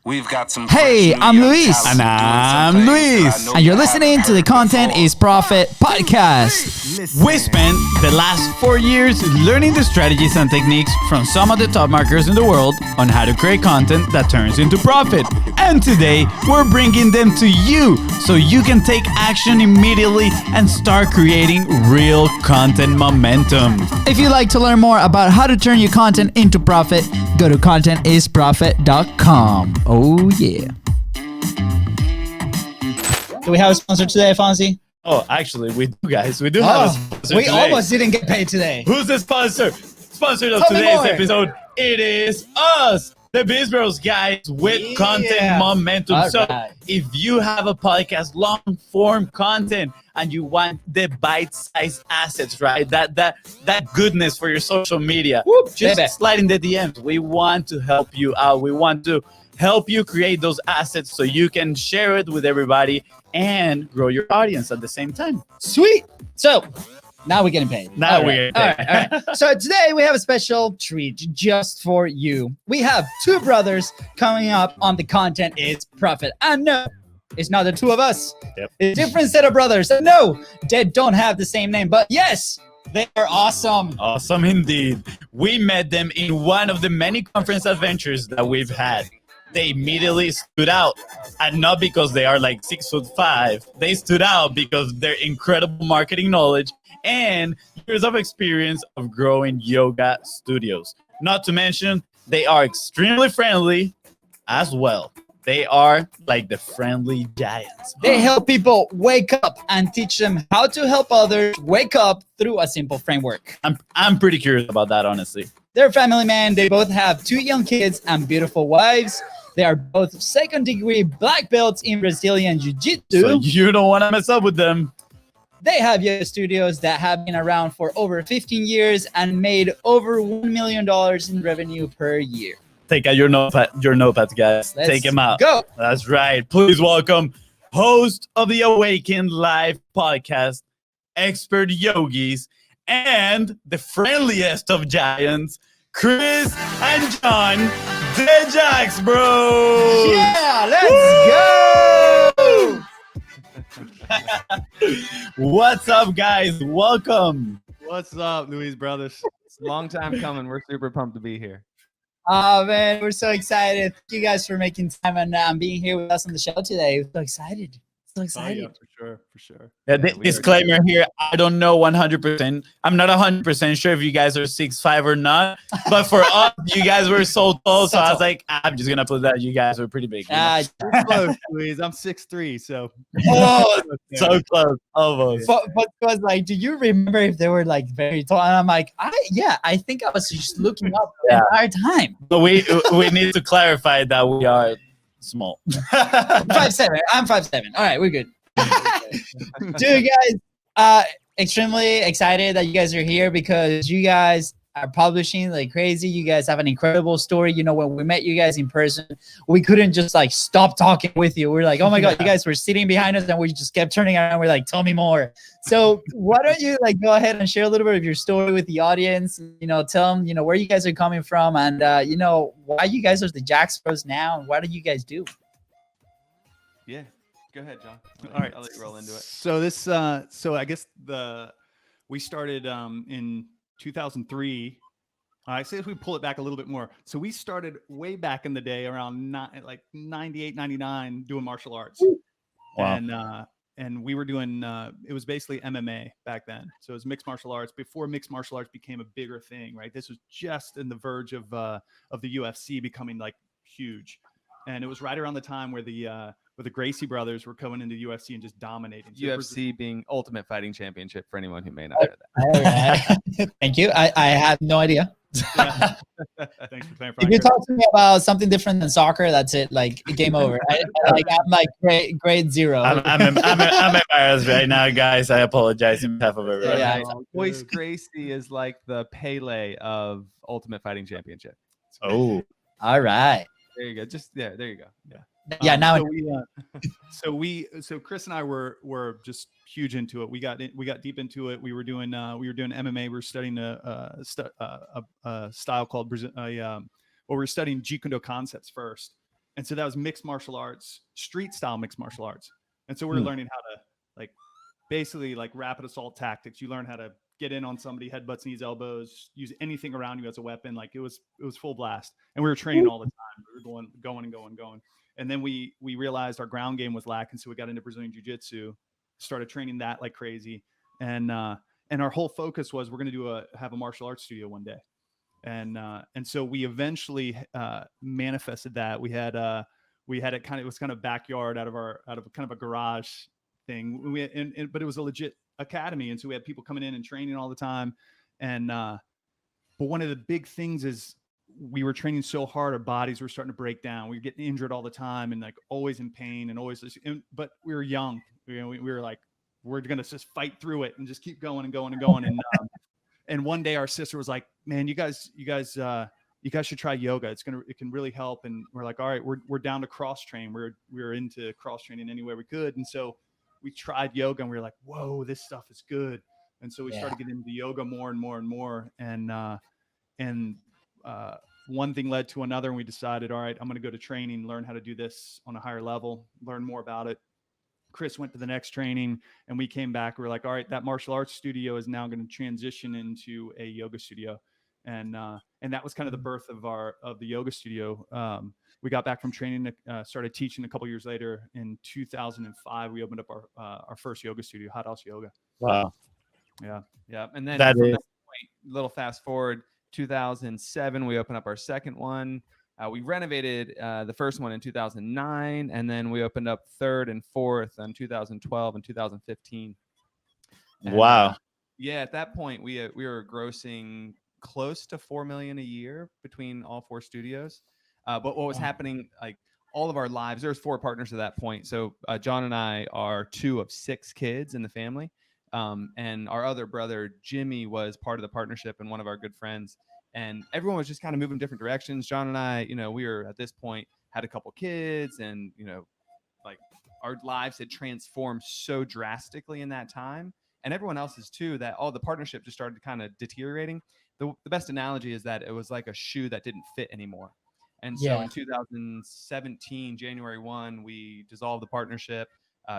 We've got some. Hey, I'm Luis. And I'm Luis. And you're listening to the Content is Profit podcast. We spent the last 4 years learning the strategies and techniques from some of the top marketers in the world on how to create content that turns into profit. And today, we're bringing them to you so you can take action immediately and start creating real content momentum. If you'd like to learn more about how to turn your content into profit, go to contentisprofit.com. Oh, yeah. Do we have a sponsor today, Fonzie? Oh, actually, we do, guys. We do have a sponsor We today. almost didn't get paid today. Who's the sponsor? Sponsor of Tell me today's more. episode. It is us, the Biz Bros guys with content momentum. All So right. if you have a podcast, long form content, and you want the bite-sized assets, right? That goodness for your social media, just baby. slide in the DMs. We want to help you out. We want to help you create those assets so you can share it with everybody and grow your audience at the same time. Sweet. So now we're getting paid. Now All we're right. getting All right. So today we have a special treat just for you. We have two brothers coming up on the Content is Profit. And no, it's not the two of us. Yep. It's a different set of brothers. And no, they don't have the same name. But yes, they are awesome. Awesome indeed. We met them in one of the many conference adventures that we've had. They immediately stood out, and not because they are like 6'5". They stood out because their incredible marketing knowledge and years of experience of growing yoga studios. Not to mention, they are extremely friendly as well. They are like the friendly giants. They help people wake up and teach them how to help others wake up through a simple framework. I'm pretty curious about that, honestly. They're family men. They both have 2 young kids and beautiful wives. They are both second-degree black belts in Brazilian Jiu-Jitsu. So you don't want to mess up with them. They have yoga studios that have been around for over 15 years and made over $1 million in revenue per year. Take out your notepads, guys. Let's Take them out. go. That's right. Please welcome host of the Awaken Live podcast, expert yogis, and the friendliest of giants, Chris and John, the YAX, bro. Yeah, let's go. What's up, guys? Welcome. What's up, Luis brothers? It's a long time coming. We're super pumped to be here. Oh, man, we're so excited. Thank you guys for making time and being here with us on the show today. We're so excited. So excited. Oh, yeah, for sure. Yeah, Yeah, we disclaimer here, I don't know 100%. I'm not 100% sure if you guys are 6'5" or not, but for us, you guys were so tall, so I was like, I'm just going to put that. You guys were pretty big. You know? You're close, Luis. I'm 6'3", so. Oh, so close. Almost. But was like, do you remember if they were like very tall? And I'm like, I think I was just looking up the entire time. But we need to clarify that we are small. 5'7". I'm 5'7". All right, we're good. Dude, guys, extremely excited that you guys are here because you guys are publishing like crazy. You guys have an incredible story. You know, when we met you guys in person, we couldn't just like stop talking with you. We're like, oh my God, you guys were sitting behind us and we just kept turning around. We're like, tell me more. So why don't you like go ahead and share a little bit of your story with the audience? You know, tell them, you know, where you guys are coming from and, you know, why you guys are the YAX Bros now and what do you guys do? Yeah. Go ahead, John. All right. I'll let you roll into it. So this, so I guess we started in 2003. I say if we pull it back a little bit more. So we started way back in the day around like 98, 99 doing martial arts. Wow. And we were doing, it was basically MMA back then. So it was mixed martial arts before mixed martial arts became a bigger thing, right? This was just in the verge of the UFC becoming like huge. And it was right around the time where the Gracie brothers were coming into UFC and just dominating. So UFC being Ultimate Fighting Championship for anyone who may not know that. All right. Thank you. I had no idea. Yeah. Thanks for clarifying. If you talk to me about something different than soccer, that's it. Like game over. I'm like grade 0. I'm embarrassed right now, guys. I apologize in behalf of everybody. Yeah. Royce Gracie is like the Pele of Ultimate Fighting Championship. Oh. All right. There you go. Just there. There you go. Yeah. Yeah. Now So Chris and I were just huge into it. We got deep into it. We were doing MMA. We were studying a style called we were studying Jeet Kune Do concepts first, And so that was mixed martial arts, street style mixed martial arts. And so we were learning how to like basically like rapid assault tactics. You learn how to get in on somebody, headbutts, knees, elbows, use anything around you as a weapon. Like it was full blast. And we were training all the time. We were going. And then we realized our ground game was lacking. So we got into Brazilian Jiu-Jitsu, started training that like crazy. And our whole focus was we're going to have a martial arts studio one day. And so we eventually manifested that. We had it kind of, it was kind of backyard out of kind of a garage thing. But it was a legit academy. And so we had people coming in and training all the time. And but one of the big things is we were training so hard, our bodies were starting to break down. We were getting injured all the time and like always in pain and always, but we were young. We were like, we're going to just fight through it and just keep going and going and going. And one day our sister was like, man, you guys should try yoga. It can really help. And we're like, all right, we're down to cross train. We're into cross training any way we could. And so we tried yoga and we were like, whoa, this stuff is good. And so we started getting into yoga more and more and more. And one thing led to another, and we decided, all right, I'm going to go to training, learn how to do this on a higher level, learn more about it. Chris went to the next training and we came back. We were like, all right, that martial arts studio is now going to transition into a yoga studio. And that was kind of the birth of the yoga studio. We got back from training, started teaching a couple years later. In 2005, we opened up our first yoga studio, Hot House Yoga. Wow. Yeah. And then That from is- that point, little fast forward, 2007, we opened up our second one. We renovated the first one in 2009, and then we opened up third and fourth in 2012 and 2015. And, wow. at that point, we were grossing close to $4 million a year between all four studios. But what was happening, like all of our lives, there was 4 partners at that point. So John and I are 2 of 6 kids in the family. And our other brother, Jimmy, was part of the partnership and one of our good friends. And everyone was just kind of moving different directions. John and I, we were at this point, had a couple kids and, like our lives had transformed so drastically in that time. And everyone else's too, that all the partnership just started kind of deteriorating. The best analogy is that it was like a shoe that didn't fit anymore. And so in 2017, January 1, we dissolved the partnership.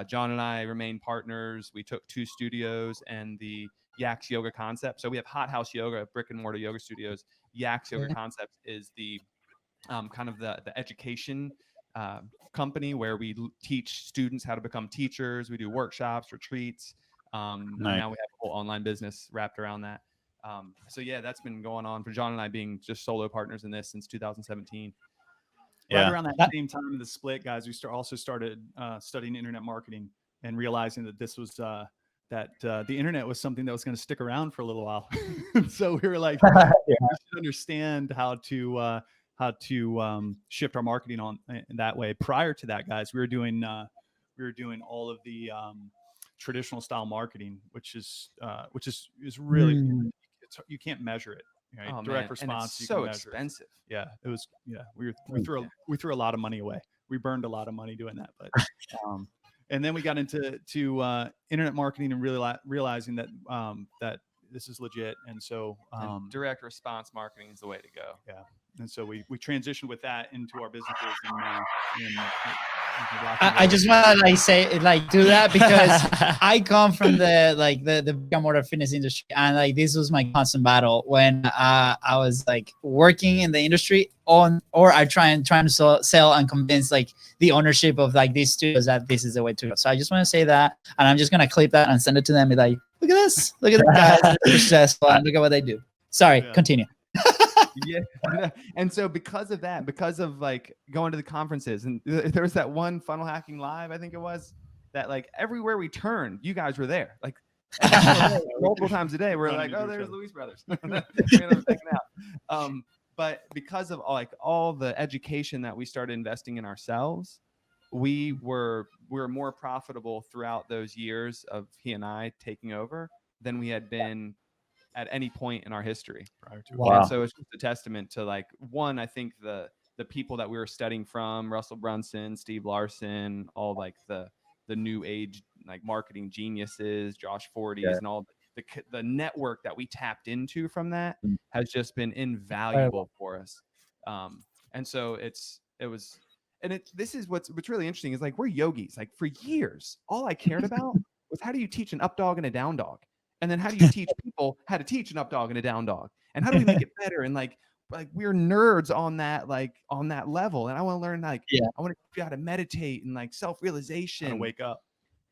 John and I remained partners. We took 2 studios and the YAX Yoga Concept. So we have Hot House Yoga, brick and mortar yoga studios. YAX Yoga Concept is the kind of the education company where we teach students how to become teachers. We do workshops, retreats. Now we have a whole online business wrapped around that. So that's been going on for John and I being just solo partners in this since 2017. Right around that same time of the split, guys, we also started studying internet marketing and realizing that this was the internet was something that was going to stick around for a little while. So we were like, we should understand how to shift our marketing on in that way. Prior to that, guys, we were doing all of the traditional style marketing, which is really you can't measure it. Right? Oh, Direct man. response. And it's so expensive. Yeah, it was. Yeah, we threw a lot of money away. We burned a lot of money doing that, but and then we got into internet marketing and really realizing that that this is legit. And so and direct response marketing is the way to go. Yeah, and so we transitioned with that into our businesses. I just want to do that because I come from the brick and mortar fitness industry, and this was my constant battle when I was working in the industry or I trying to sell and convince the ownership of these studios that this is the way to go. So I just want to say that, and I'm just gonna clip that and send it to them. Be like, look at this, look at the guys, they're successful, and look at what they do. Sorry, continue. And so because of that, because of going to the conferences, and there was that one funnel hacking live, I think it was, that everywhere we turned, you guys were there, multiple times a day. We're like, oh, there's Luis Brothers. But because of all the education that we started investing in ourselves, we were more profitable throughout those years of he and I taking over than we had been at any point in our history prior to. Wow. And so it's just a testament to one, I think the people that we were studying from, Russell Brunson, Steve Larson, all the new age marketing geniuses, Josh Forties, and all the network that we tapped into from that has just been invaluable for us. And so it was And this is what's really interesting is like we're yogis. Like for years, all I cared about was how do you teach an up dog and a down dog, and then how do you teach people how to teach an up dog and a down dog, and how do we make it better? And like we're nerds on that level, and I want to learn I want to teach you how to meditate and like self-realization, How to wake up.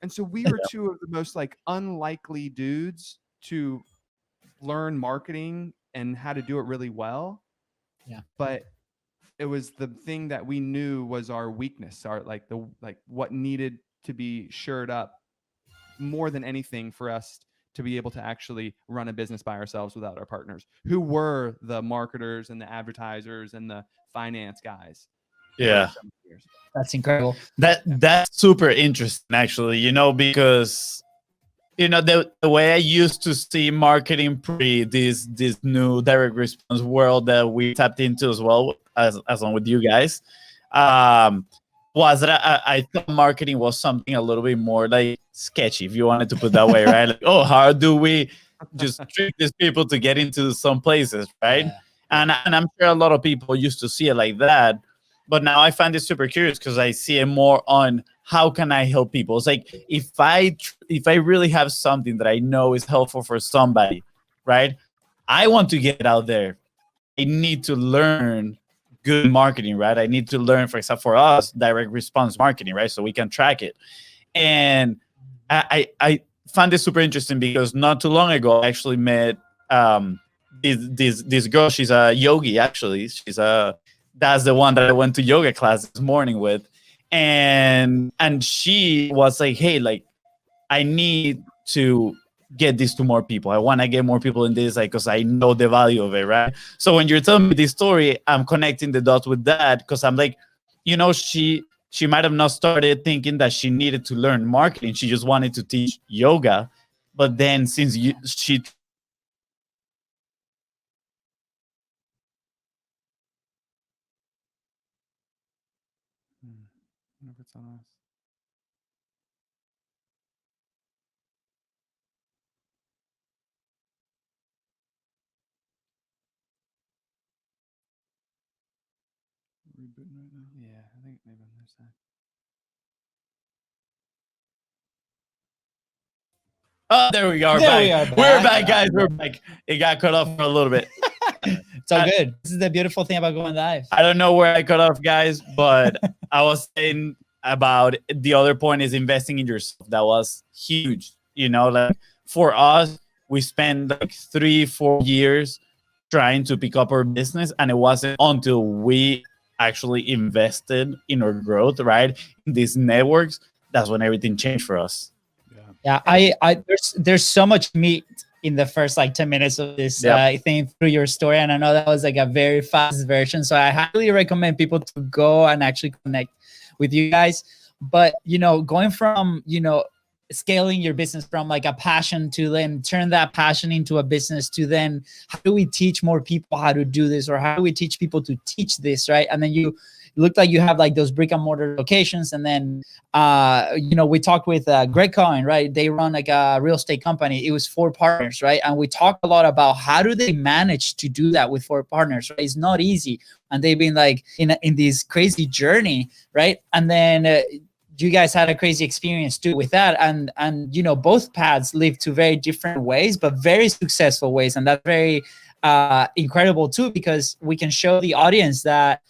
And so we were two of the most like unlikely dudes to learn marketing and how to do it really well. Yeah. But it was the thing that we knew was our weakness, our what needed to be shored up more than anything for us to be able to actually run a business by ourselves without our partners, who were the marketers and the advertisers and the finance guys. Yeah. That's incredible. That's super interesting, actually, because the way I used to see marketing pre this new direct response world that we tapped into as well as on with you guys, was that I thought marketing was something a little bit more like sketchy, if you wanted to put that way, right? Like, oh, how do we just trick these people to get into some places, right? Yeah. And I'm sure a lot of people used to see it like that. But now I find it super curious because I see it more on how can I help people. It's like if I really have something that I know is helpful for somebody, right? I want to get out there. I need to learn good marketing, right? I need to learn, for example, for us, direct response marketing, right? So we can track it. And I found this super interesting because not too long ago, I actually met this girl. She's a yogi, actually. That's the one that I went to yoga class this morning with. And she was like, hey, like, I need to get this to more people. I want to get more people in this, like, because I know the value of it, right? So when you're telling me this story, I'm connecting the dots with that because I'm like, she might have not started thinking that she needed to learn marketing. She just wanted to teach yoga. But then since she I wonder if it's on us. Rebooting right now. Yeah, I think maybe on their side. Oh, there we are. There back. we are back. We're back, guys. We're back. It got cut off for a little bit. It's all good. This is the beautiful thing about going live. I don't know where I cut off, guys, but I was saying about the other point is investing in yourself. That was huge. Like for us, we spent like 3-4 years trying to pick up our business, and it wasn't until we actually invested in our growth, right? In these networks, that's when everything changed for us. Yeah, there's so much meat in the first like 10 minutes of this thing through your story, and I know that was like a very fast version, so I highly recommend people to go and actually connect with you guys. But going from scaling your business from like a passion to then turn that passion into a business to then how do we teach more people how to do this, or how do we teach people to teach this, right? And then you looked like you have like those brick and mortar locations, and then we talked with Greg Cohen, right? They run like a real estate company. It was 4 partners, right? And we talked a lot about how do they manage to do that with 4 partners, right? It's not easy, and they've been like in this crazy journey, right? And then you guys had a crazy experience too with that, and both paths live to very different ways, but very successful ways, and that's very incredible too, because we can show the audience that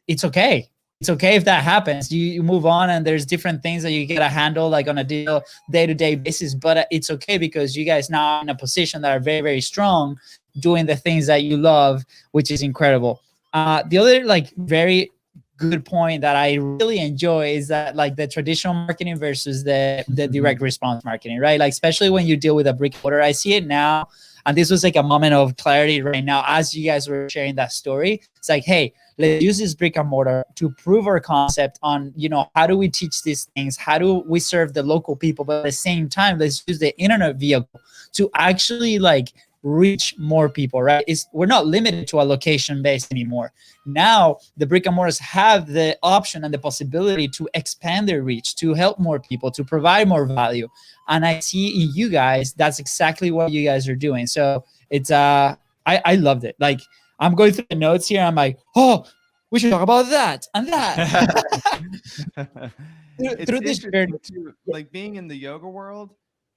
it's okay. It's okay if that happens. You move on, and there's different things that you gotta handle like on a day-to-day basis, but it's okay because you guys now are in a position that are very, very strong, doing the things that you love, which is incredible. The other like very good point that I really enjoy is that like the traditional marketing versus the direct response marketing, right? Like especially when you deal with a brick and mortar, I see it now. And this was like a moment of clarity right now as you guys were sharing that story. It's like, hey, let's use this brick and mortar to prove our concept on, how do we teach these things? How do we serve the local people? But at the same time, let's use the internet vehicle to actually like reach more people, right? We're not limited to a location base anymore. Now the brick and mortars have the option and the possibility to expand their reach, to help more people, to provide more value. And I see in you guys, that's exactly what you guys are doing. So it's I loved it. Like I'm going through the notes here. I'm like, oh, we should talk about that and that. It's through this interesting journey. too, like being in the yoga world,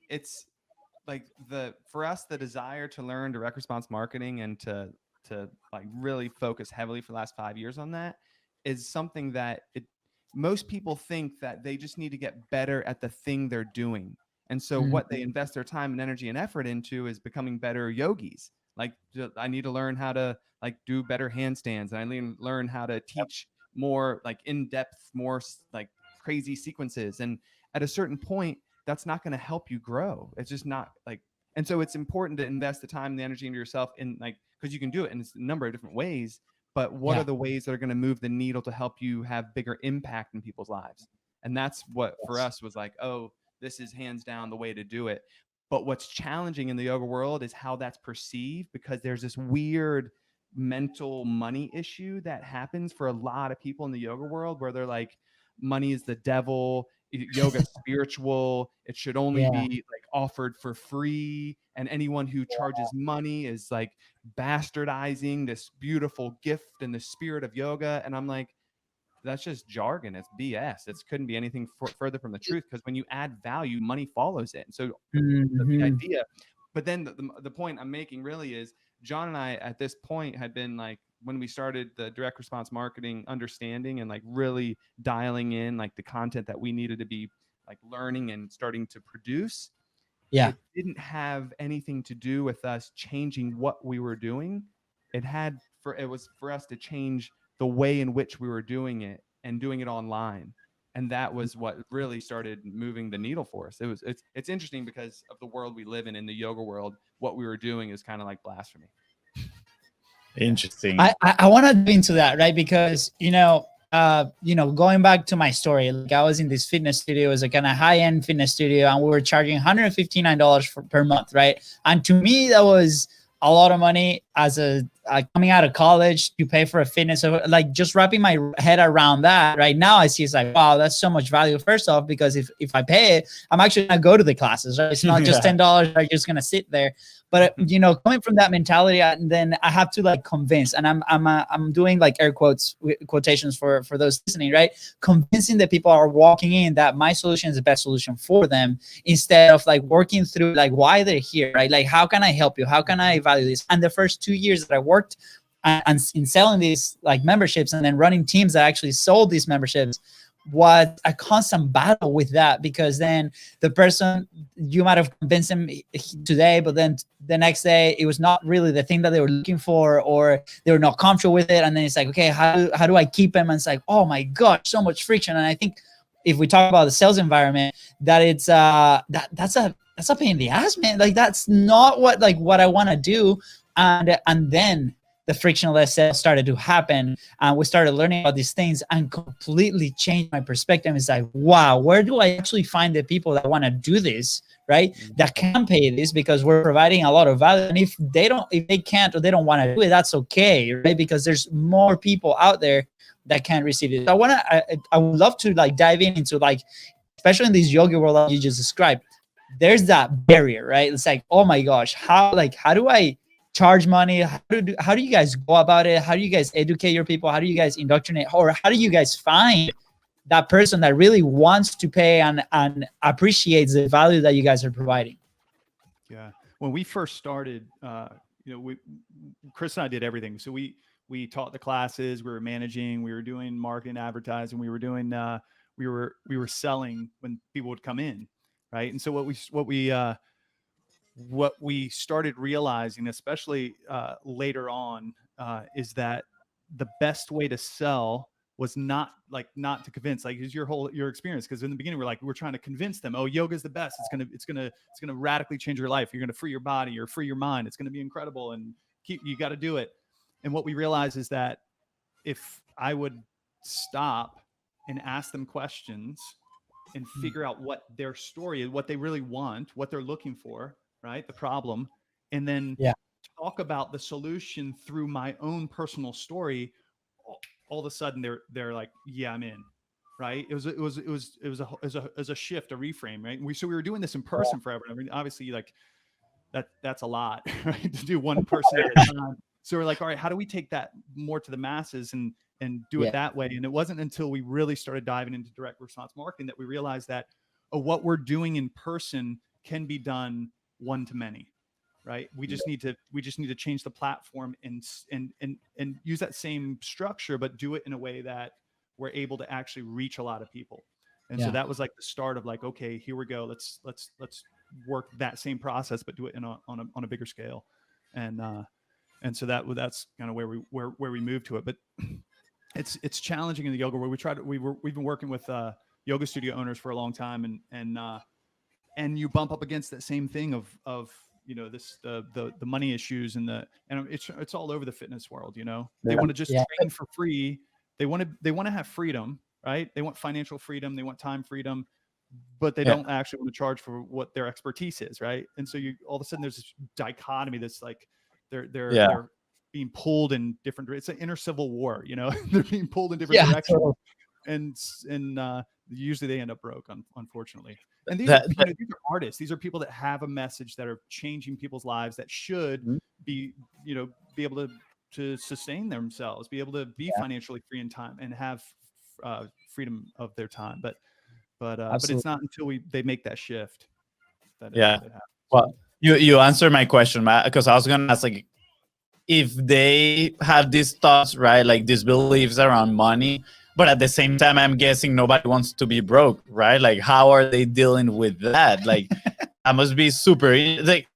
it's like for us the desire to learn direct response marketing and to like really focus heavily for the last 5 years on that is something that most people think that they just need to get better at the thing they're doing. And so what they invest their time and energy and effort into is becoming better yogis. Like I need to learn how to like do better handstands, and I need to learn how to teach more like in-depth, more like crazy sequences. And at a certain point, that's not going to help you grow. It's just not like, and so it's important to invest the time and the energy into yourself in like, because you can do it in a number of different ways. But what are the ways that are going to move the needle to help you have bigger impact in people's lives? And that's what for us was like, oh, this is hands down the way to do it. But what's challenging in the yoga world is how that's perceived, because there's this weird mental money issue that happens for a lot of people in the yoga world where they're like, money is the devil, yoga is spiritual, it should only be like offered for free, and anyone who charges money is like bastardizing this beautiful gift and the spirit of yoga. And I'm like, that's just jargon. It's BS. It couldn't be anything further from the truth, because when you add value, money follows it. And so the idea, but then the point I'm making really is John and I at this point had been like, when we started the direct response marketing understanding and like really dialing in like the content that we needed to be like learning and starting to produce, it didn't have anything to do with us changing what we were doing. It was for us to change the way in which we were doing it and doing it online. And that was what really started moving the needle for us. It's interesting because of the world we live in the yoga world, what we were doing is kind of like blasphemy. Interesting. I want to dive into that, right? Because going back to my story, like I was in this fitness studio, it was a kind of high-end fitness studio, and we were charging $159 per month, right? And to me, that was a lot of money as coming out of college to pay for a fitness. So like just wrapping my head around that right now, I see it's like, wow, that's so much value. First off, because if I pay it, I'm actually gonna go to the classes, right? It's not just $10. I'm just gonna sit there. But coming from that mentality, and then I have to like convince, and I'm doing like air quotations for those listening, right? Convincing the people are walking in that my solution is the best solution for them, instead of like working through like why they're here, right? Like how can I help you? How can I value this? And the first 2 years that I worked and in selling these like memberships and then running teams that actually sold these memberships was a constant battle with that, because then the person, you might have convinced them today, but then the next day it was not really the thing that they were looking for, or they were not comfortable with it. And then it's like, okay, how do I keep them? And it's like, oh my gosh, so much friction. And I think if we talk about the sales environment, that it's that's a pain in the ass, man. Like that's not what I want to do. And then the frictionless sales started to happen, and we started learning about these things and completely changed my perspective. It's like, wow, where do I actually find the people that want to do this, right? That can pay this, because we're providing a lot of value. And if they can't, or they don't want to do it, that's okay, right? Because there's more people out there that can receive it. I would love to like dive into like, especially in this yoga world that you just described, there's that barrier, right? It's like, oh my gosh, how do I charge money? How do you guys go about it? How do you guys educate your people? How do you guys indoctrinate? Or how do you guys find that person that really wants to pay and appreciates the value that you guys are providing? Yeah. When we first started, Chris and I did everything. So we taught the classes, we were managing, we were doing marketing, advertising, we were doing, we were selling when people would come in. Right. And so what we started realizing, especially later on, is that the best way to sell was not to convince, like, is your experience. Because in the beginning, we're trying to convince them, oh, yoga is the best. It's gonna radically change your life. You're gonna free your body or free your mind. It's gonna be incredible, and you got to do it. And what we realized is that if I would stop and ask them questions and figure out what their story is, what they really want, what they're looking for, right? The problem. And then talk about the solution through my own personal story, all of a sudden they're like, yeah, I'm in. Right. It was a shift, a reframe. Right. So we were doing this in person forever. I mean, obviously like that's a lot, right? To do one person at a time. So we're like, all right, how do we take that more to the masses? And and do it that way. And it wasn't until we really started diving into direct response marketing that we realized that what we're doing in person can be done one to many, right? We just need to change the platform and use that same structure, but do it in a way that we're able to actually reach a lot of people. And so that was like the start of like, okay, here we go. Let's work that same process, but do it on a bigger scale. And so that's kind of where we moved to it. But it's challenging in the yoga world. We've been working with yoga studio owners for a long time, and you bump up against that same thing of the money issues and it's all over the fitness world. They want to just train for free. They want to have freedom, right? They want financial freedom. They want time freedom, but they don't actually want to charge for what their expertise is, right? And so all of a sudden there's this dichotomy that's like they're being pulled in different. It's an inner civil war, they're being pulled in different directions, and usually they end up broke, unfortunately. And these are artists. These are people that have a message that are changing people's lives that should be able to sustain themselves, be able to be financially free in time and have freedom of their time. But it's not until they make that shift that it happens. Well, you answered my question, Matt, because I was gonna ask, like, if they have these thoughts, right, like these beliefs around money, but at the same time, I'm guessing nobody wants to be broke, right? Like, how are they dealing with that? Like, that must be super. Like,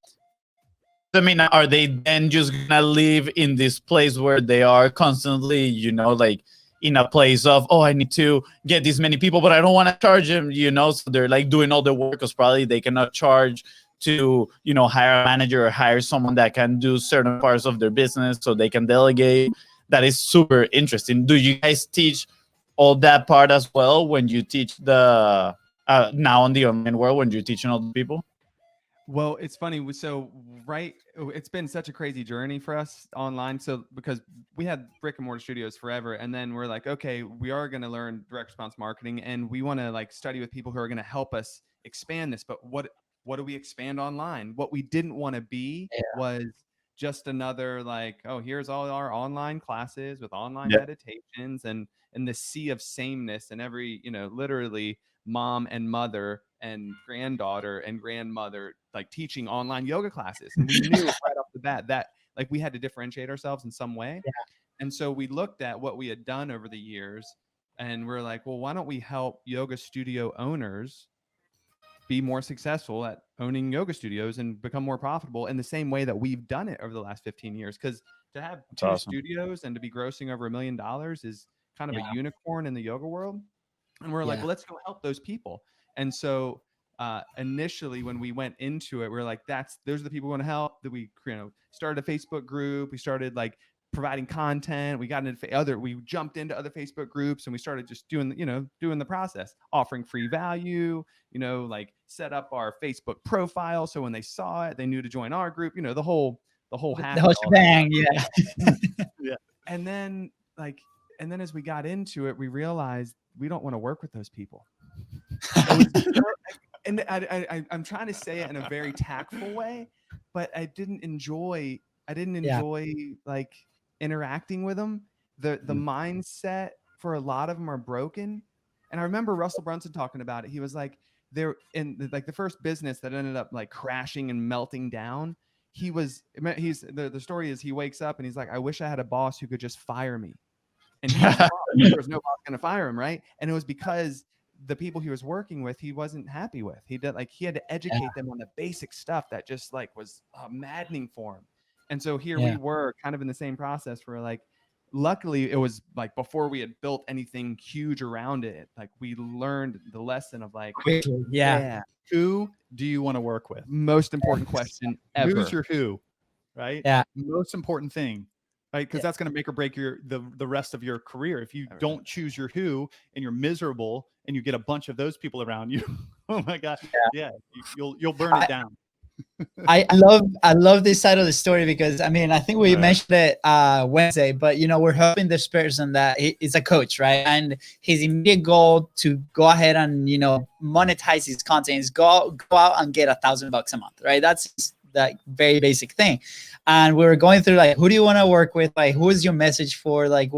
I mean, are they then just gonna live in this place where they are constantly, like in a place of, oh, I need to get this many people, but I don't want to charge them, So they're like doing all the work because probably they cannot charge to, hire a manager or hire someone that can do certain parts of their business so they can delegate. That is super interesting. Do you guys teach all that part as well when you teach the now in the online world, when you're teaching other people? Well, it's funny. So, it's been such a crazy journey for us online. So, because we had brick and mortar studios forever, and then we're like, okay, we are going to learn direct response marketing, and we want to like study with people who are going to help us expand this. But what do we expand online? What we didn't want to be was just another like, oh, here's all our online classes with online meditations and the sea of sameness, and every, literally mom and mother and granddaughter and grandmother like teaching online yoga classes. And we knew right off the bat that like we had to differentiate ourselves in some way. And so we looked at what we had done over the years, and we're like, well, why don't we help yoga studio owners be more successful at owning yoga studios and become more profitable in the same way that we've done it over the last 15 years? Because to have two studios and to be grossing over $1 million is kind of a unicorn in the yoga world. And we're like, well, let's go help those people. And so initially when we went into it, we're like, those are the people we want to help. That we started a Facebook group. We started like providing content. We jumped into other Facebook groups, and we started just doing the process, offering free value, like set up our Facebook profile. So when they saw it, they knew to join our group, the whole shebang. And then as we got into it, we realized we don't want to work with those people. And I'm trying to say it in a very tactful way, but I didn't enjoy like interacting with them. The mindset for a lot of them are broken. And I remember Russell Brunson talking about it. He was like, they're in like the first business that ended up like crashing and melting down. The story is he wakes up and he's like, I wish I had a boss who could just fire me. And there was no boss going to fire him, right? And it was because the people he was working with, he wasn't happy with. He had to educate them on the basic stuff that just like was maddening for him. And so here we were kind of in the same process where like, luckily it was like before we had built anything huge around it, like we learned the lesson of like, who do you want to work with? Most important question ever. Who's your who, right? Yeah. Most important thing. Right, because that's going to make or break the rest of your career. If you don't choose your who and you're miserable and you get a bunch of those people around you, oh my God, you'll burn it down. I love this side of the story because I mean I think we mentioned it Wednesday, but we're helping this person that is a coach, right? And his immediate goal to go ahead and monetize his content is go out and get $1,000 a month, right? That's that very basic thing. And we were going through like, who do you want to work with? Like, who is your message for? Like,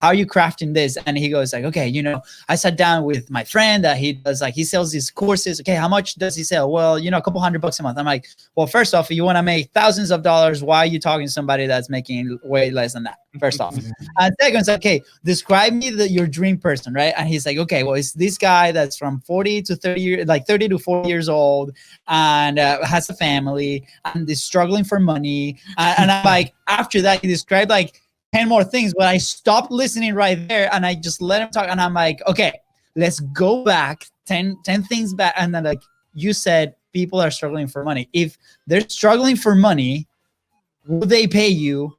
how are you crafting this? And he goes like, okay, you know, I sat down with my friend that he does like, he sells these courses. Okay, how much does he sell? Well, you know, a couple $100 a month. I'm like, well, first off, if you want to make thousands of dollars, why are you talking to somebody that's making way less than that? First off. And second, it's like, okay, describe me your dream person, right? And he's like, okay, well, it's this guy that's from 40 to 30 years, like 30 to 40 years old, and has a family and is struggling for money. And I'm like, after that, he described like 10 more things, but I stopped listening right there and I just let him talk. And I'm like, okay, let's go back 10 things back. And then like you said, people are struggling for money. If they're struggling for money, will they pay you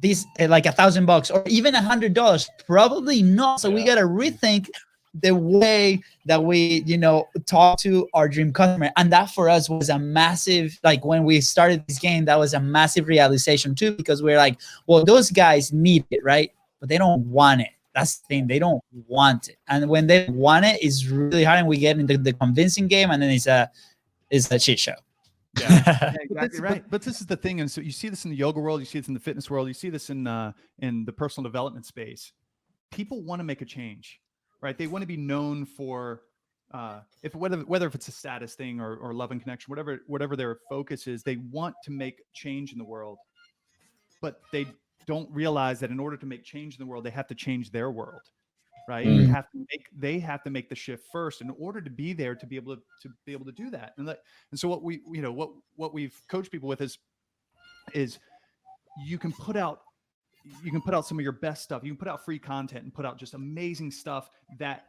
this like $1,000 or even $100? Probably not. So we got to rethink the way that we, you know, talk to our dream customer. And that for us was a massive, like when we started this game, that was a massive realization too, because we're like, well, those guys need it, right? But they don't want it. That's the thing. They don't want it. And when they want it, it's really hard. And we get into the convincing game, and then it's a shit show. Yeah, exactly right. But this is the thing, and so you see this in the yoga world, you see this in the fitness world, you see this in the personal development space. People want to make a change, right? They want to be known for whether if it's a status thing or love and connection, whatever their focus is, they want to make change in the world, but they don't realize that in order to make change in the world, they have to change their world. Right. They have to make the shift first in order to be there to be able to do that. And so what we've coached people with is you can put out some of your best stuff. You can put out free content and put out just amazing stuff that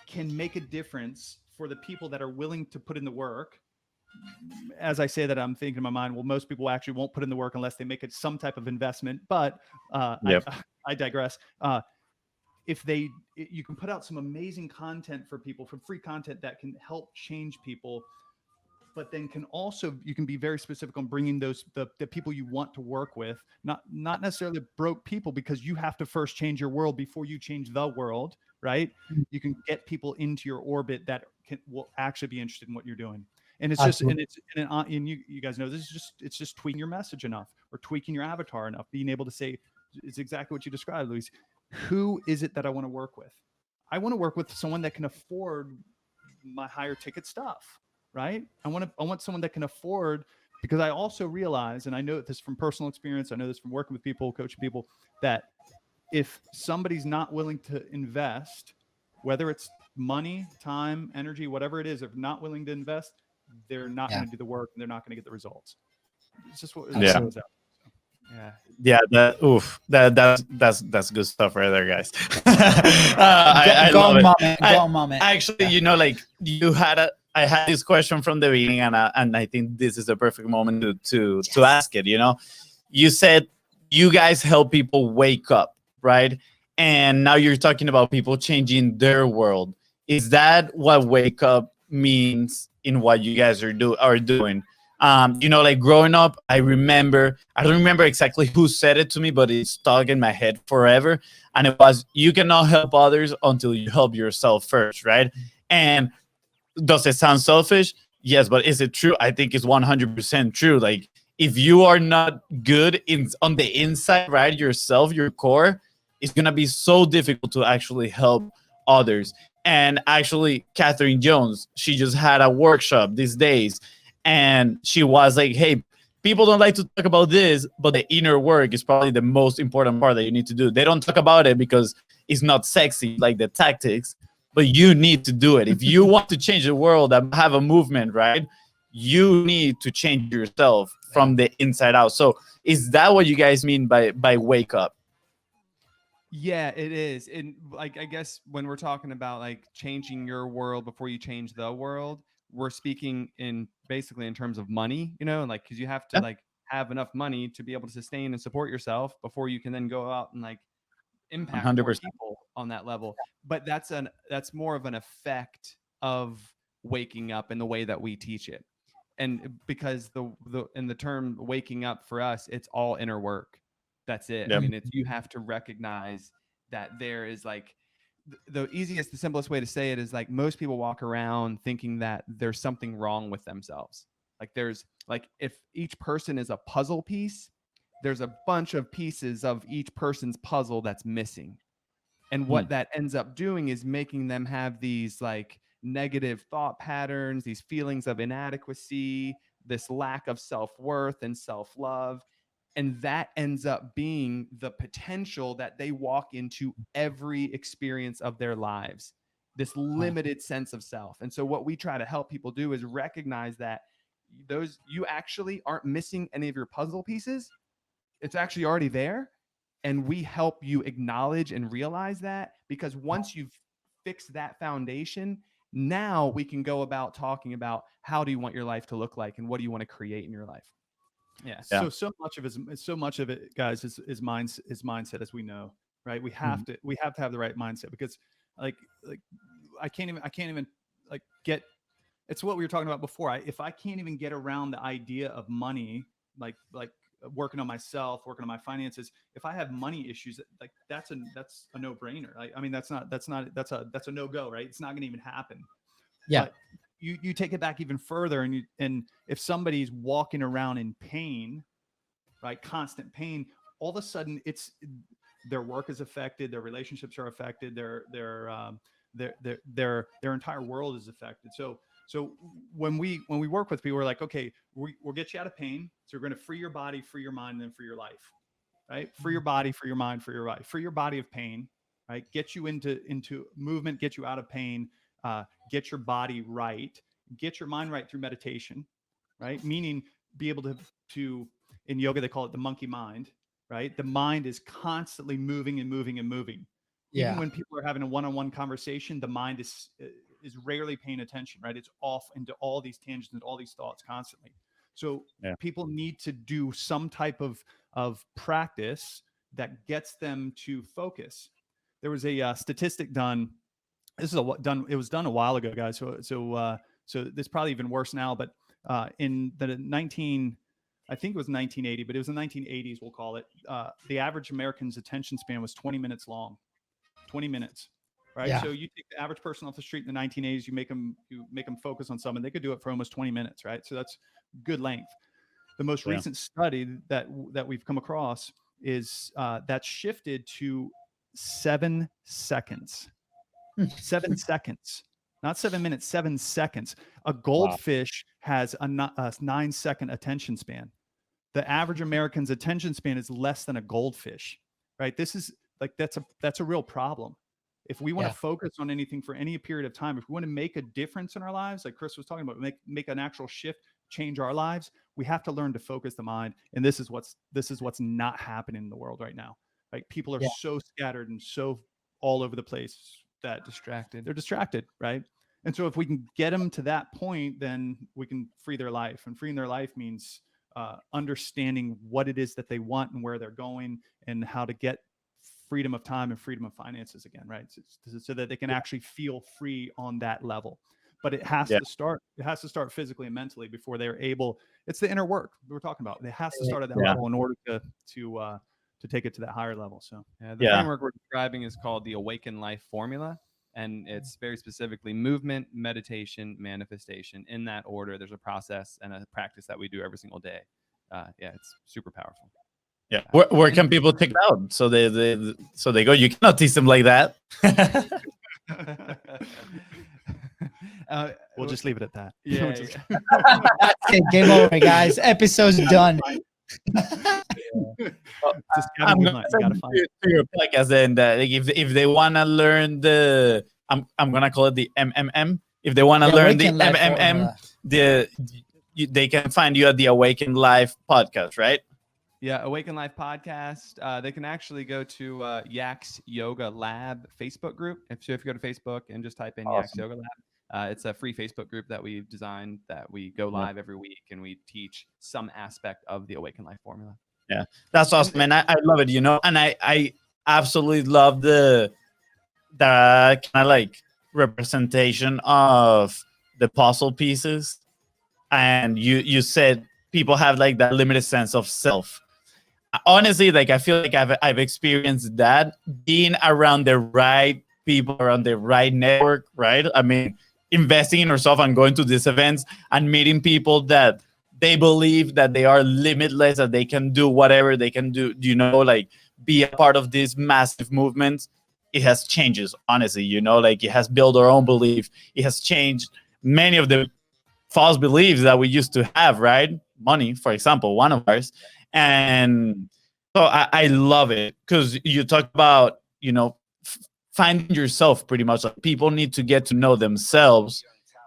can make a difference for the people that are willing to put in the work. As I say that, I'm thinking in my mind, well, most people actually won't put in the work unless they make it some type of investment. But I digress. You can put out some amazing content for people, from free content that can help change people, but then you can be very specific on bringing the people you want to work with, not necessarily broke people, because you have to first change your world before you change the world, right? You can get people into your orbit that will actually be interested in what you're doing. And it's Absolutely. and you guys know, it's just tweaking your message enough, or tweaking your avatar enough, being able to say, it's exactly what you described, Luis. Who is it that I want to work with? I want to work with someone that can afford my higher ticket stuff, right? I want someone that can afford, because I also realize, and I know this from personal experience, I know this from working with people, coaching people, that if somebody's not willing to invest, whether it's money, time, energy, whatever it is, if not willing to invest, they're not going to do the work, and they're not going to get the results. It's just what it comes out. Yeah, that's good stuff right there, guys. I love it. Actually, you know, like I had this question from the beginning, and I think this is a perfect moment to ask it. You know, you said you guys help people wake up, right? And now you're talking about people changing their world. Is that what wake up means in what you guys are doing? You know, like growing up, I don't remember exactly who said it to me, but it's stuck in my head forever. And it was, you cannot help others until you help yourself first, right? And does it sound selfish? Yes, but is it true? I think it's 100% true. Like, if you are not good on the inside, right, yourself, your core, it's going to be so difficult to actually help others. And actually, Catherine Jones, she just had a workshop these days. And she was like, hey, people don't like to talk about this, but the inner work is probably the most important part that you need to do. They don't talk about it because it's not sexy, like the tactics, but you need to do it. If you want to change the world and have a movement, right, you need to change yourself from the inside out. So is that what you guys mean by wake up? Yeah, it is. And like, I guess when we're talking about like changing your world before you change the world, we're speaking basically in terms of money, you know, like, because you have to like have enough money to be able to sustain and support yourself before you can then go out and like impact 100%. more people on that level. But that's more of an effect of waking up in the way that we teach it. And because the term waking up for us, it's all inner work. That's it. Yep. I mean, you have to recognize that there is like the simplest way to say it is like most people walk around thinking that there's something wrong with themselves. Like there's like, if each person is a puzzle piece, there's a bunch of pieces of each person's puzzle that's missing. And what that ends up doing is making them have these like negative thought patterns, these feelings of inadequacy, this lack of self-worth and self-love. And that ends up being the potential that they walk into every experience of their lives, this limited sense of self. And so what we try to help people do is recognize that you actually aren't missing any of your puzzle pieces. It's actually already there. And we help you acknowledge and realize that, because once you've fixed that foundation, now we can go about talking about how do you want your life to look like and what do you want to create in your life. Yeah. So much of it, guys, is mindset, as we know, right? We have to have the right mindset, because like I can't even like get. It's what we were talking about before. If I can't even get around the idea of money, like working on myself, working on my finances, if I have money issues, like that's a no-brainer. I mean, that's a no-go, right? It's not going to even happen. Yeah. But you take it back even further, and if somebody's walking around in pain, right, constant pain, all of a sudden their work is affected, their relationships are affected, their entire world is affected. So when we work with people, we're like, okay, we'll get you out of pain. So we're going to free your body, free your mind, and then free your life, right? Free your body, free your mind, free your life, free your body of pain, right? Get you into movement, get you out of pain, get your body right, get your mind right through meditation, right? Meaning be able to, in yoga, they call it the monkey mind, right? The mind is constantly moving and moving and moving. Yeah. Even when people are having a one-on-one conversation, the mind is rarely paying attention, right? It's off into all these tangents and all these thoughts constantly. So people need to do some type of practice that gets them to focus. There was a statistic done. It was done a while ago, guys. So this probably even worse now. But in the I think it was 1980, but it was the 1980s, we'll call it. The average American's attention span was 20 minutes long. 20 minutes. Right. Yeah. So you take the average person off the street in the 1980s, you make them focus on something, they could do it for almost 20 minutes. Right. So that's good length. The most recent study that we've come across is that shifted to 7 seconds. 7 seconds, not 7 minutes, 7 seconds. A goldfish has a 9-second attention span. The average American's attention span is less than a goldfish. Right. This is like, that's a real problem. If we want to focus on anything for any period of time, if we want to make a difference in our lives, like Chris was talking about, make an actual shift, change our lives, we have to learn to focus the mind. And this is what's not happening in the world right now. Like people are so scattered and so all over the place that they're distracted, right? And so if we can get them to that point, then we can free their life. And freeing their life means understanding what it is that they want and where they're going and how to get freedom of time and freedom of finances again, right? So that they can actually feel free on that level. But it has to start physically and mentally before they're able. It's the inner work we're talking about. It has to start at that level in order to take it to that higher level. So the framework we're describing is called the Awaken Life Formula. And it's very specifically movement, meditation, manifestation. In that order, there's a process and a practice that we do every single day. It's super powerful. Yeah. Where can people check it out? So they go, you cannot teach them like that. We'll just leave it at that. That's it. Game over, guys. Episode's done. I'm gonna send to your podcast, and like if they wanna learn I'm gonna call it the MMM. If they wanna learn the MMM, they can find you at the Awaken Life podcast, right? Yeah, Awaken Life podcast. They can actually go to YAX Yoga Lab Facebook group. If you go to Facebook and just type in YAX Yoga Lab, it's a free Facebook group that we've designed that we go live every week and we teach some aspect of the Awaken Life formula. Yeah, that's awesome, man. I love it, and I absolutely love the kind of like representation of the puzzle pieces. And you said people have like that limited sense of self. Honestly, like I feel like I've experienced that being around the right people, around the right network, right? I mean, investing in yourself and going to these events and meeting people that they believe that they are limitless, that they can do whatever they can do, like be a part of these massive movements. it has changes, honestly, you know, like it has built our own belief. It has changed many of the false beliefs that we used to have, right? Money, for example, one of ours. And so I love it because you talk about, you know, finding yourself pretty much. Like people need to get to know themselves,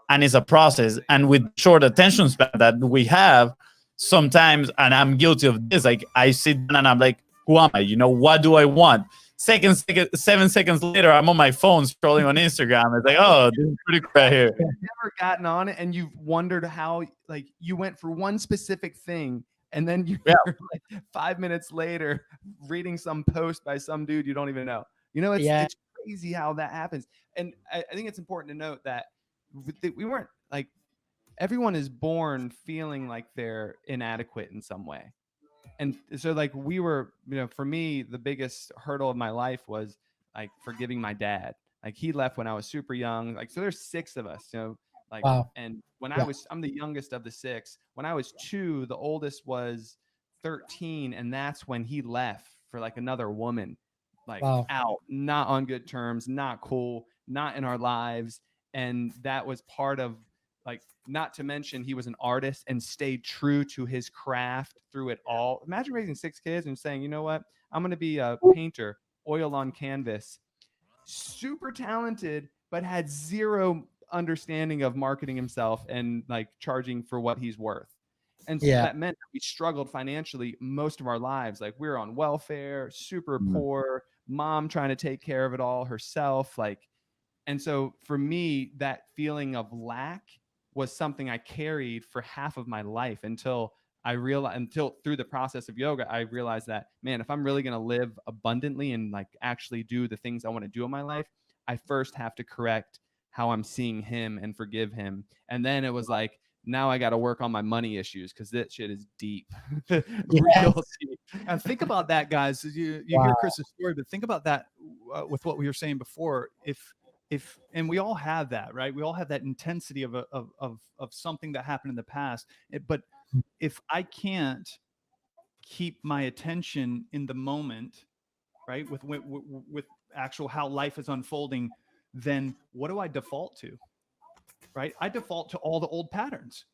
and it's a process. And with short attention span that we have, sometimes, and I'm guilty of this, like I sit down and I'm like, who am I? You know, what do I want? 7 seconds later, I'm on my phone scrolling on Instagram. It's like, oh, this is pretty cool right here. Never gotten on it, and you've wondered how, like, you went for one specific thing, and then you're like 5 minutes later reading some post by some dude you don't even know. You know, it's crazy how that happens. And I think it's important to note that we weren't like, everyone is born feeling like they're inadequate in some way. And so like we were, you know, for me, the biggest hurdle of my life was like forgiving my dad. Like he left when I was super young. Like, so there's 6 of us, you know, like, and when I'm the youngest of the 6. When I was 2, the oldest was 13. And that's when he left for like another woman, like out, not on good terms, not cool, not in our lives. And that was part of, like, not to mention he was an artist and stayed true to his craft through it all. Imagine raising 6 kids and saying, you know what, I'm going to be a painter, oil on canvas, super talented, but had zero understanding of marketing himself and like charging for what he's worth. And so that meant that we struggled financially most of our lives. Like we were on welfare, super poor, mom trying to take care of it all herself. Like, and so for me, that feeling of lack was something I carried for half of my life until through the process of yoga, I realized that, man, if I'm really going to live abundantly and like actually do the things I want to do in my life, I first have to correct how I'm seeing him and forgive him. And then it was like, now I got to work on my money issues because this shit is deep. Real deep. And think about that, guys. You hear Chris's story, but think about that with what we were saying before. If and we all have that, right? We all have that intensity of something that happened in the past. But if I can't keep my attention in the moment, right, with actual how life is unfolding, then what do I default to? Right? I default to all the old patterns.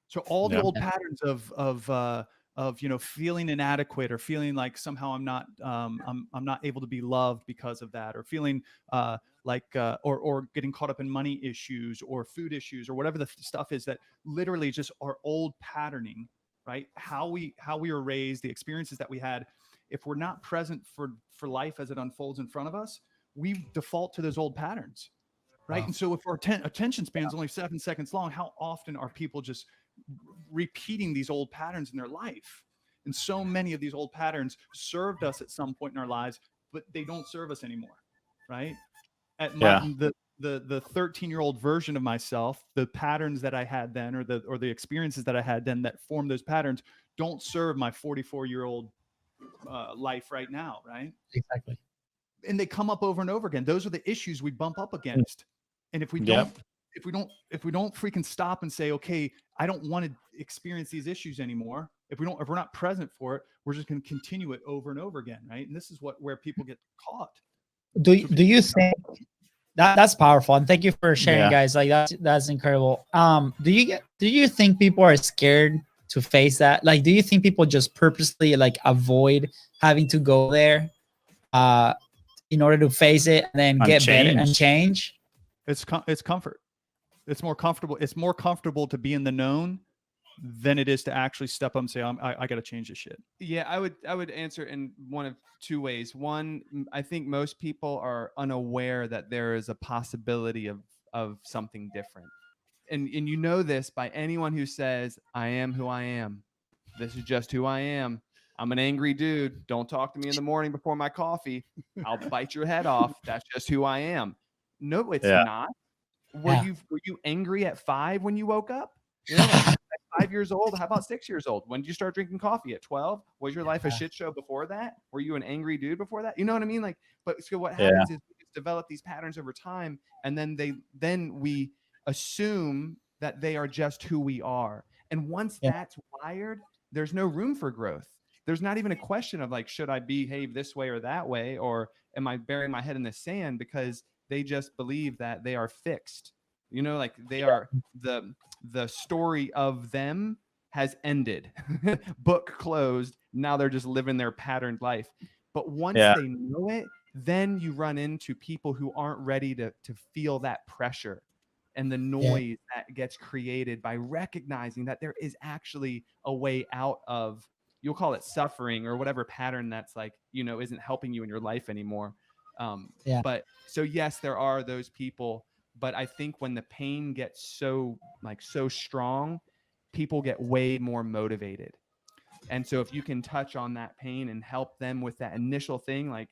So all the old patterns of, you know, feeling inadequate or feeling like somehow I'm not able to be loved because of that, or feeling or getting caught up in money issues or food issues or whatever the stuff is that literally just our old patterning, right? How we were raised, the experiences that we had. If we're not present for life as it unfolds in front of us, we default to those old patterns, right? And so if our attention span is only 7 seconds long, how often are people just repeating these old patterns in their life? And so many of these old patterns served us at some point in our lives, but they don't serve us anymore, right? At the 13-year-old version of myself, the patterns that I had then, or the experiences that I had then that formed those patterns, don't serve my 44-year-old life right now, right? Exactly. And they come up over and over again. Those are the issues we bump up against. And if we don't freaking stop and say, okay, I don't want to experience these issues anymore. If we're not present for it, we're just going to continue it over and over again, right? And this is where people get caught. Do you think that's powerful? And thank you for sharing, guys. Like that's incredible. Do you think people are scared to face that? Like, do you think people just purposely like avoid having to go there, in order to face it and then get better and change? It's comfort. It's more comfortable. It's more comfortable to be in the known than it is to actually step up and say, I got to change this shit. Yeah, I would answer in one of 2 ways. One, I think most people are unaware that there is a possibility of something different. And you know this by anyone who says, I am who I am. This is just who I am. I'm an angry dude. Don't talk to me in the morning before my coffee. I'll bite your head off. That's just who I am. No, it's not. Were you angry at 5 when you woke up? You know, like, at 5 years old? How about 6 years old? When did you start drinking coffee? At 12? Was your life a shit show before that? Were you an angry dude before that? You know what I mean? Like, but so what happens is we develop these patterns over time, and then we assume that they are just who we are. And once that's wired, there's no room for growth. There's not even a question of like, should I behave this way or that way? Or am I burying my head in the sand? Because they just believe that they are fixed. You know, like they are the story of them has ended. Book closed. Now they're just living their patterned life. But once they know it, then you run into people who aren't ready to feel that pressure and the noise that gets created by recognizing that there is actually a way out of, you'll call it suffering or whatever pattern that's like, you know, isn't helping you in your life anymore. But so yes, there are those people, but I think when the pain gets so strong, people get way more motivated. And so if you can touch on that pain and help them with that initial thing, like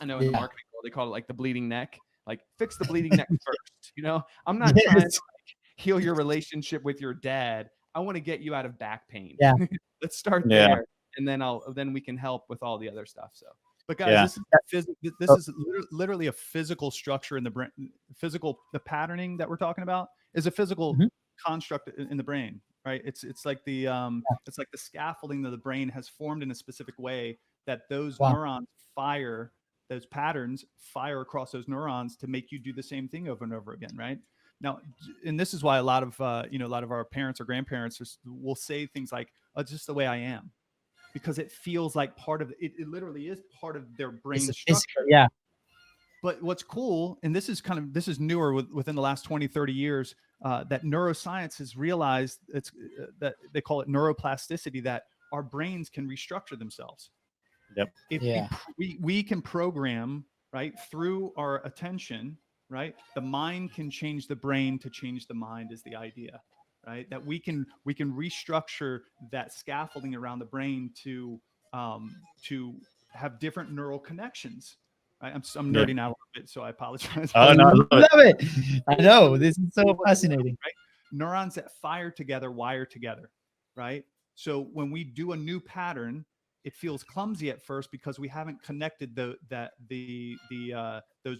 I know in the marketing world, they call it like the bleeding neck, like fix the bleeding neck first. You know, I'm not trying to like heal your relationship with your dad. I want to get you out of back pain. Yeah. Let's start there. And then we can help with all the other stuff. So, but guys, this is literally a physical structure in the brain. The patterning that we're talking about is a physical construct in the brain, right? It's like the it's like the scaffolding that the brain has formed in a specific way that those neurons fire. Those patterns fire across those neurons to make you do the same thing over and over again, right? Now, and this is why a lot of our parents or grandparents will say things like, "Oh, it's just the way I am," because it feels like part of it. It literally is part of their brain structure. Yeah. But what's cool, and this is newer within the last 20, 30 years, that neuroscience has realized that they call it neuroplasticity, that our brains can restructure themselves. Yep. If we can program, right, through our attention, right, the mind can change the brain to change the mind is the idea, right? That we can restructure that scaffolding around the brain to have different neural connections. Right? I'm nerding out a little bit, so I apologize. Oh no, I love it. I know, this is so fascinating. Right? Neurons that fire together wire together, right? So when we do a new pattern, it feels clumsy at first because we haven't connected those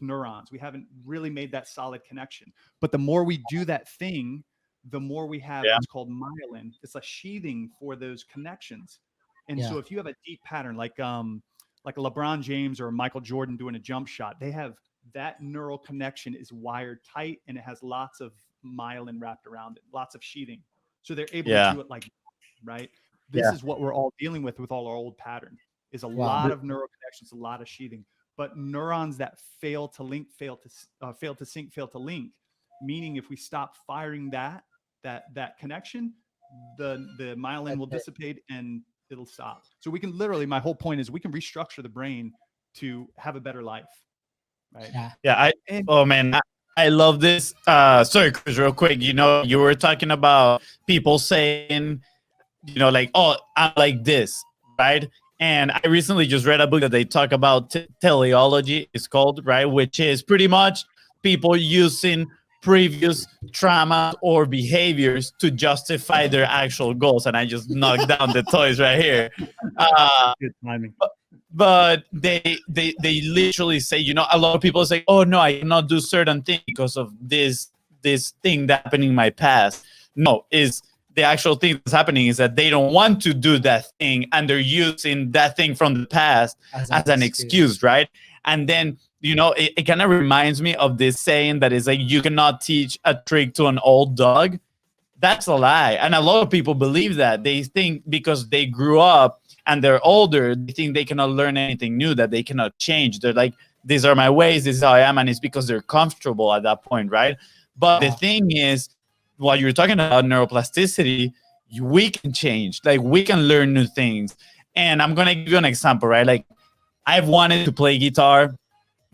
neurons. We haven't really made that solid connection. But the more we do that thing, the more we have what's called myelin. It's a sheathing for those connections. And so if you have a deep pattern, like a LeBron James or a Michael Jordan doing a jump shot, they have that neural connection is wired tight and it has lots of myelin wrapped around it, lots of sheathing. So they're able to do it like, right? This is what we're all dealing with all our old pattern is a lot of neural connections, a lot of sheathing, but neurons that fail to link, fail to sync, fail to link, meaning if we stop firing that connection, the myelin will dissipate and it'll stop. So we can literally, my whole point is we can restructure the brain to have a better life. Right. I love this. Sorry, Chris, real quick. You know, you were talking about people saying, you know, like, oh, I'm like this, right? And I recently just read a book that they talk about teleology, it's called, right? Which is pretty much people using previous trauma or behaviors to justify their actual goals. And I just knocked down the toys right here. Good timing. But they literally say, you know, a lot of people say, oh no, I cannot do certain things because of this thing that happened in my past. No, is the actual thing that's happening is that they don't want to do that thing and they're using that thing from the past as an excuse, right? And then, you know, it kind of reminds me of this saying that is like, you cannot teach a trick to an old dog. That's a lie. And a lot of people believe that. They think because they grew up and they're older, they think they cannot learn anything new, that they cannot change. They're like, these are my ways, this is how I am. And it's because they're comfortable at that point, right? But the thing is, while you're talking about neuroplasticity, we can change. Like, we can learn new things. And I'm going to give you an example, right? Like, I've wanted to play guitar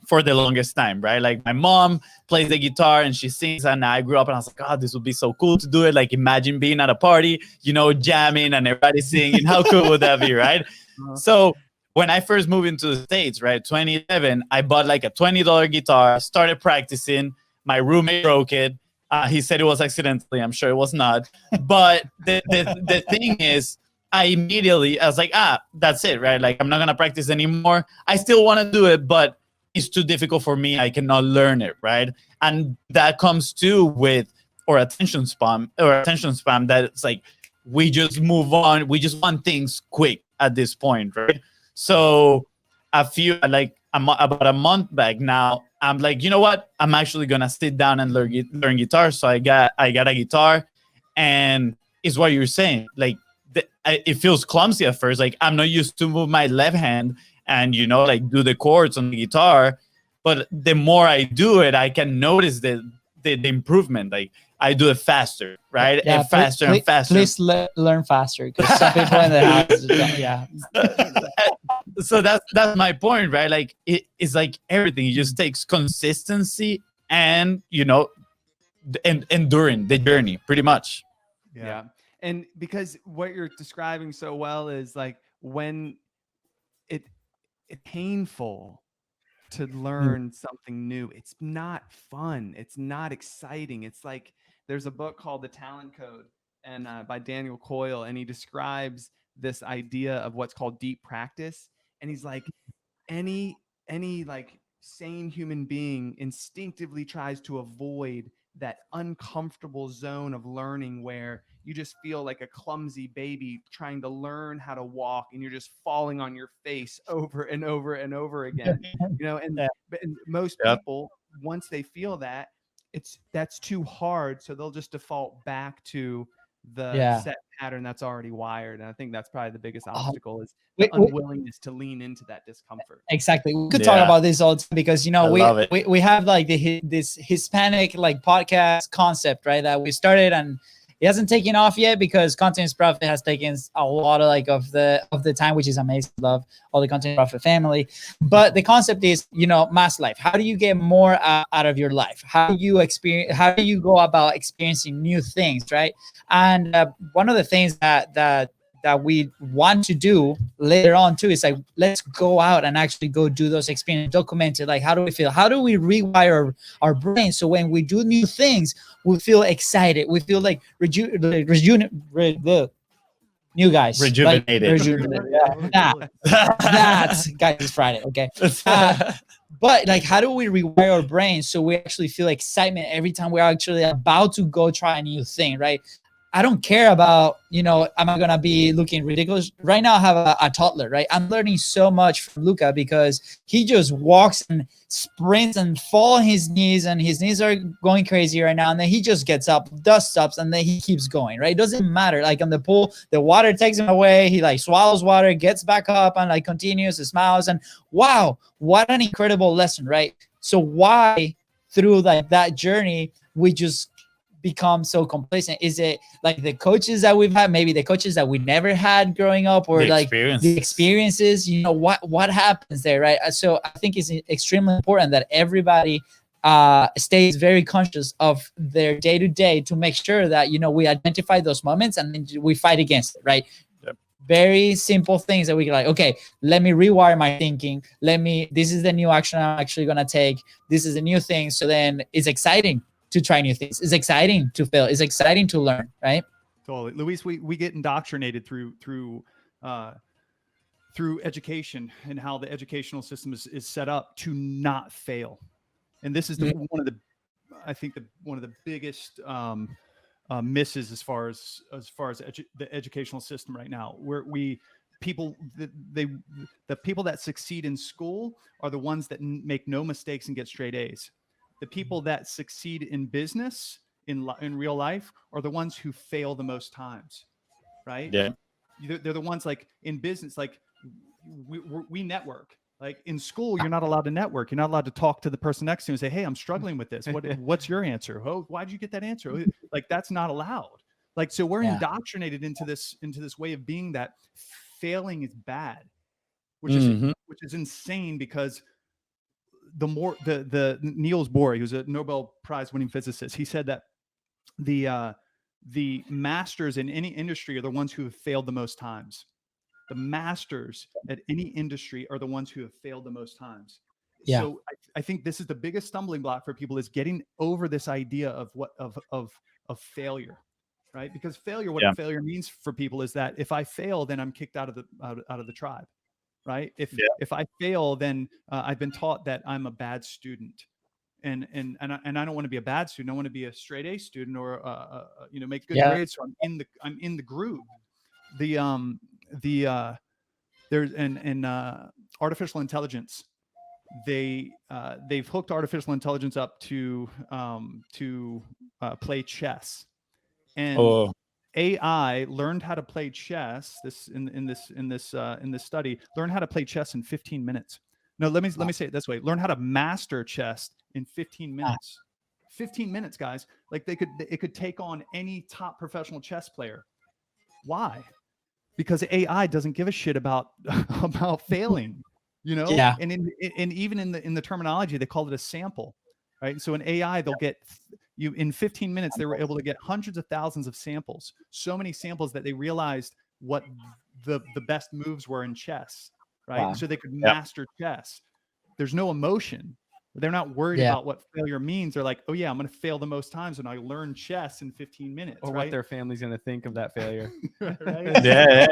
for the longest time, right? Like, my mom plays the guitar and she sings, and I grew up and I was like, God, this would be so cool to do it. Like, imagine being at a party, you know, jamming and everybody singing. How cool would that be, right? So when I first moved into the States, right, 2011, I bought like a $20 guitar, started practicing. My roommate broke it. He said it was accidentally. I'm sure it was not. But the thing is, I was like, that's it, right? Like, I'm not going to practice anymore. I still want to do it, but it's too difficult for me. I cannot learn it, right? And that comes too with our attention span, that it's like, we just move on. We just want things quick at this point, right? So about a month back now, I'm like, you know what? I'm actually gonna sit down and learn guitar. So I got a guitar, and it's what you're saying. Like it feels clumsy at first. Like I'm not used to move my left hand and like do the chords on the guitar. But the more I do it, I can notice the improvement. Like I do it faster, right? Yeah, and faster and faster. Please learn faster, because some people in the house just don't, yeah. So that's my point, right? Like it's like everything. It just takes consistency and enduring the journey, pretty much. Yeah. And because what you're describing so well is like when it's painful to learn something new. It's not fun. It's not exciting. It's like there's a book called The Talent Code and by Daniel Coyle, and he describes this idea of what's called deep practice. And he's like, any like sane human being instinctively tries to avoid that uncomfortable zone of learning where you just feel like a clumsy baby trying to learn how to walk and you're just falling on your face over and over and over again. And most people, once they feel that, that's too hard, so they'll just default back to the set pattern that's already wired. And I think that's probably the biggest obstacle is the unwillingness to lean into that discomfort. Exactly. We could talk about this all the time because we have like this Hispanic like podcast concept, right? That we started, and it hasn't taken off yet because Content Profit has taken a lot of like of the time, which is amazing. Love all the Content Profit family. But the concept is, mass life. How do you get more out of your life? How do you go about experiencing new things, right? And one of the things that we want to do later on too is like, let's go out and actually go do those experiences, document it. Like, how do we feel? How do we rewire our brain so when we do new things, we feel excited, we feel like new guys, rejuvenated. That's guys, it's Friday, okay. But like, how do we rewire our brain so we actually feel excitement every time we're actually about to go try a new thing, right? I don't care about, am I going to be looking ridiculous? Right now I have a toddler, right? I'm learning so much from Luca because he just walks and sprints and falls on his knees, and his knees are going crazy right now. And then he just gets up, does stops, and then he keeps going, right? It doesn't matter. Like on the pool, the water takes him away. He like swallows water, gets back up, and like continues, smiles. And wow, what an incredible lesson, right? So why through like that journey, we just become so complacent? Is it like the coaches that we've had, maybe the coaches that we never had growing up, or the experiences, what happens there, right? So I think it's extremely important that everybody stays very conscious of their day-to-day to make sure that we identify those moments and then we fight against it, right? Very simple things that we can like, okay, let me rewire my thinking. This is the new action I'm actually going to take. This is a new thing. So then it's exciting to try new things. It's exciting to fail. It's exciting to learn, right? Totally. Luis, we get indoctrinated through education and how the educational system is set up to not fail. And this is one of the biggest misses as far as the educational system right now, where the people that succeed in school are the ones that make no mistakes and get straight A's. The people that succeed in business, in real life, are the ones who fail the most times, right? Yeah. They're the ones like in business, like we network. Like in school, you're not allowed to network. You're not allowed to talk to the person next to you and say, "Hey, I'm struggling with this. What's your answer? Oh, why'd you get that answer?" Like that's not allowed. Like, so we're indoctrinated into this way of being that failing is bad, which is insane, because the Niels Bohr, who's a Nobel Prize winning physicist, he said that the masters in any industry are the ones who have failed the most times. The masters at any industry are the ones who have failed the most times. Yeah. So I think this is the biggest stumbling block for people, is getting over this idea of failure, right? Because what failure means for people is that if I fail, then I'm kicked out of the tribe. Right. If I fail, then I've been taught that I'm a bad student, and I don't want to be a bad student. I want to be a straight A student, or make good grades. So I'm in the groove. There's artificial intelligence they've hooked artificial intelligence up to play chess, and AI learned how to play chess. This in this study, learned how to play chess in 15 minutes. No, let me say it this way: learn how to master chess in 15 minutes. 15 minutes, guys. Like it could take on any top professional chess player. Why? Because AI doesn't give a shit about failing, you know. Yeah. And even in the terminology, they call it a sample, right? So in AI, they'll get you in 15 minutes. They were able to get hundreds of thousands of samples, so many samples that they realized what the best moves were in chess, right? Wow. And so they could master chess. There's no emotion. They're not worried about what failure means. They're like, oh yeah, I'm going to fail the most times when I learn chess in 15 minutes. Or what their family's going to think of that failure. Right? Yeah.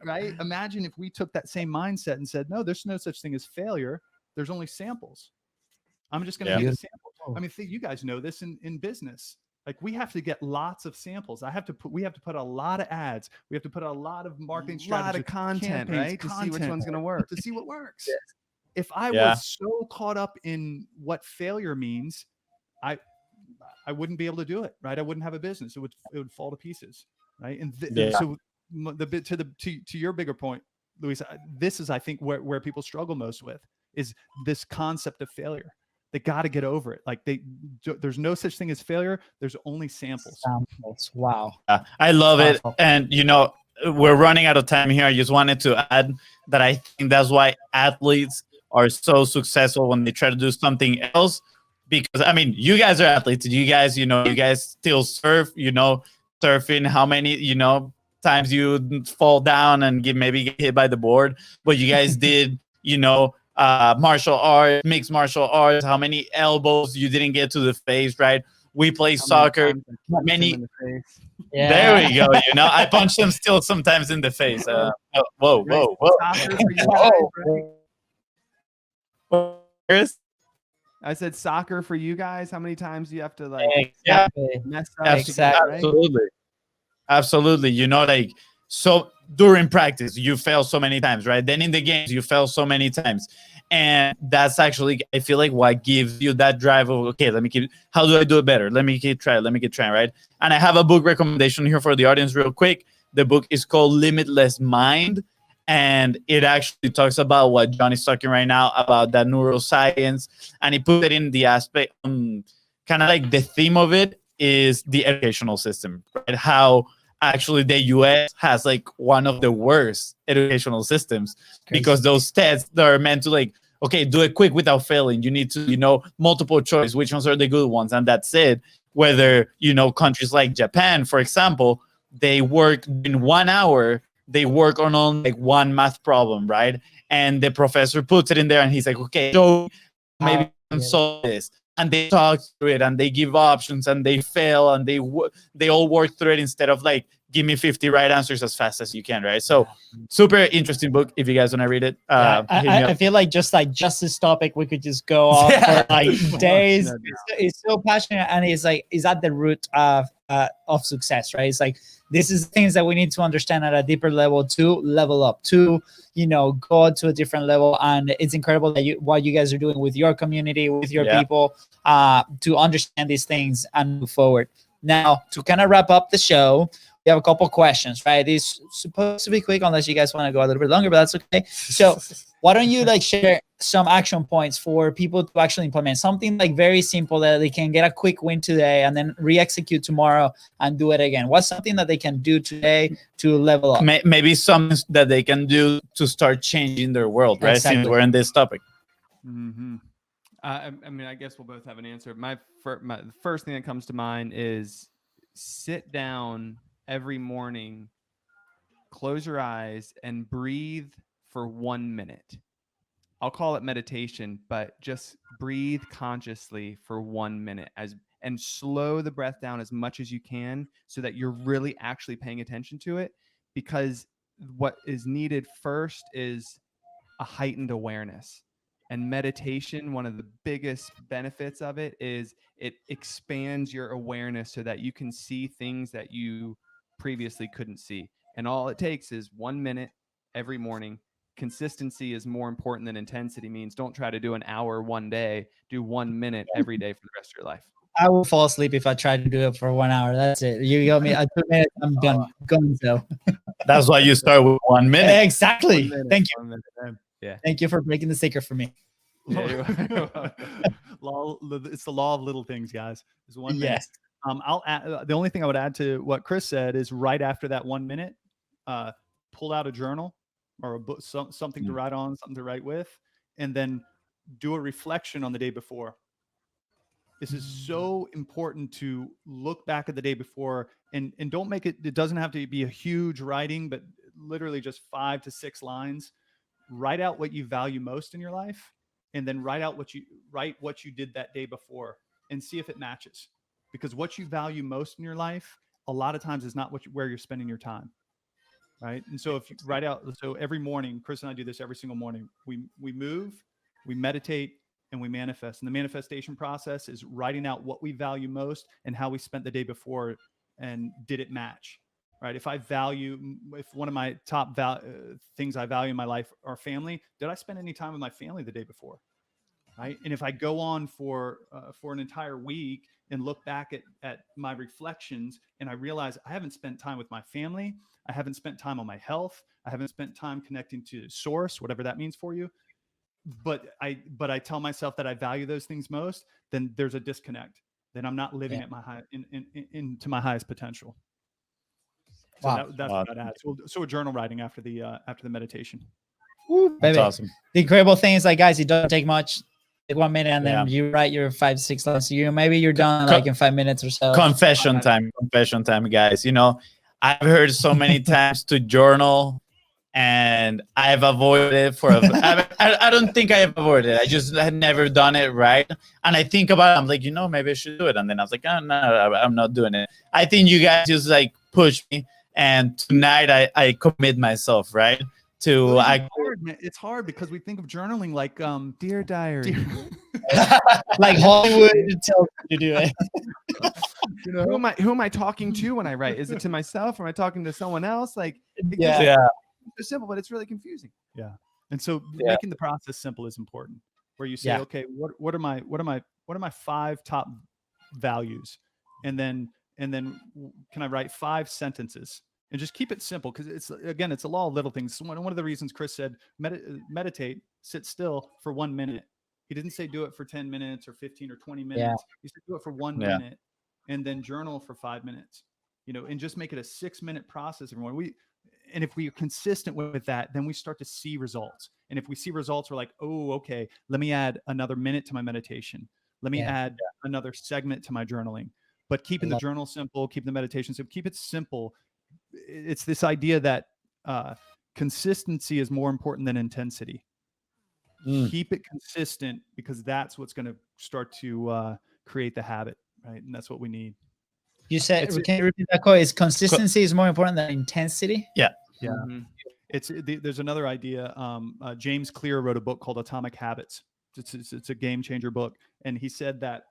Right? Imagine if we took that same mindset and said, no, there's no such thing as failure. There's only samples. I'm just going to get a sample. I mean, you guys know this in business. Like we have to get lots of samples. We have to put a lot of ads. We have to put a lot of marketing strategies, a lot of content, right? To see which one's going to work. To see what works. Yes. If I was so caught up in what failure means, I wouldn't be able to do it, right? I wouldn't have a business. It would fall to pieces, right? And so the bit to your bigger point, Luis, this is I think where people struggle most with is this concept of failure. They got to get over it. Like there's no such thing as failure. There's only samples. Wow. I love it. And you know, we're running out of time here. I just wanted to add that I think that's why athletes are so successful when they try to do something else. Because I mean, you guys are athletes. You guys still surf, surfing, how many, times you fall down and maybe get hit by the board. But you guys did, martial arts, mixed martial arts, how many elbows you didn't get to the face, right? We play soccer. There we go. I punch them still sometimes in the face. Whoa. Soccer for you guys, I said soccer for you guys. How many times do you have to mess up? Absolutely. Absolutely. So during practice, you fail so many times, right? Then in the games, you fail so many times. And that's actually, I feel like, what gives you that drive of, okay, how do I do it better? Let me keep trying, right? And I have a book recommendation here for the audience real quick. The book is called Limitless Mind. And it actually talks about what John is talking right now about that neuroscience. And he put it in the aspect, kind of like the theme of it is the educational system, right? How actually the US has like one of the worst educational systems because those tests that are meant to okay, do it quick without failing. You need to, multiple choice, which ones are the good ones. And that's it. Whether, countries like Japan, for example, they work in 1 hour, they work on one math problem, right? And the professor puts it in there and he's like, okay, so maybe we can solve this. And they talk through it and they give options and they fail and they all work through it instead of give me 50 right answers as fast as you can, right? So super interesting book if you guys want to read it. I feel like just this topic, we could just go on for days. It's so passionate and it's at the root of success, right? It's this is things that we need to understand at a deeper level to level up, to go to a different level. And it's incredible that what you guys are doing with your community, with your people, to understand these things and move forward. Now, to kind of wrap up the show, we have a couple questions, right? It's supposed to be quick unless you guys want to go a little bit longer, but that's okay. So why don't you share some action points for people to actually implement something very simple that they can get a quick win today and then re-execute tomorrow and do it again? What's something that they can do today to level up? Maybe something that they can do to start changing their world, right? Exactly. Since we're in this topic. Mm-hmm. I mean, I guess we'll both have an answer. The first thing that comes to mind is sit down every morning, close your eyes, and breathe for 1 minute. I'll call it meditation, but just breathe consciously for 1 minute and slow the breath down as much as you can so that you're really actually paying attention to it, because what is needed first is a heightened awareness. And meditation, one of the biggest benefits of it is it expands your awareness so that you can see things that you previously couldn't see. And all it takes is 1 minute every morning. consistency is more important than intensity means don't try to do an hour one day, do 1 minute every day for the rest of your life. I will fall asleep if I try to do it for 1 hour. That's it. You got me. 2 minutes, I'm done. Going so. That's why you start with 1 minute. Exactly. 1 minute, Thank you. 1 minute. Yeah. Thank you for breaking the secret for me. It's the law of little things, guys. It's 1 minute. Yes. I'll add, the only thing I would add to what Chris said is right after that 1 minute, pull out a journal or a book, something to write on, something to write with, and then do a reflection on the day before. This is so important to look back at the day before and don't make it, it doesn't have to be a huge writing, but literally just 5 to 6 lines. Write out what you value most in your life, and then write what you did that day before and see if it matches. Because what you value most in your life, a lot of times is not where you're spending your time. Right. And so if you write out, so every morning, Chris and I do this every single morning. We move, we meditate, and we manifest. And the manifestation process is writing out what we value most and how we spent the day before, and did it match? Right. If one of my top things I value in my life are family, did I spend any time with my family the day before? Right. And if I go on for an entire week and look back at my reflections, and I realize I haven't spent time with my family, I haven't spent time on my health, I haven't spent time connecting to source, whatever that means for you, but I tell myself that I value those things most, then there's a disconnect. Then I'm not living at my into my highest potential. So that's what I'd add. So a journal writing after the meditation. Woo, That's awesome. The incredible thing is, like, guys, it doesn't take much. Like 1 minute, and then you write your 5-6 lines. So maybe you're done like in 5 minutes or so. Confession time, guys. You know, I've heard so many times to journal, and I've avoided it I don't think I have avoided it. I just had never done it right. And I think about it, I'm like, maybe I should do it. And then I was like, oh, no, I'm not doing it. I think you guys just like push me. And tonight I commit myself, right? It's hard because we think of journaling like Dear Diary. Like Hollywood tells you to do it. Who am I talking to when I write? Is it to myself, or am I talking to someone else? Like, it's simple, but it's really confusing. Yeah. And so making the process simple is important, where you say, okay, what are my 5 top values? And then can I write 5 sentences? And just keep it simple, because it's a law of little things. One of the reasons Chris said meditate, sit still for 1 minute. He didn't say do it for 10 minutes or 15 or 20 minutes. Yeah. He said do it for 1 minute, and then journal for 5 minutes. And just make it a 6-minute process. Everyone, and if we are consistent with that, then we start to see results. And if we see results, we're like, oh, okay, let me add another minute to my meditation. Let me add another segment to my journaling. But keeping the journal simple, keep the meditation simple, keep it simple. It's this idea that consistency is more important than intensity. Keep it consistent, because that's what's going to start to create the habit, right? And that's what we need. You said, can you repeat that quote? Is consistency is more important than intensity? Yeah. Mm-hmm. There's another idea. James Clear wrote a book called Atomic Habits. It's a game changer book, and he said that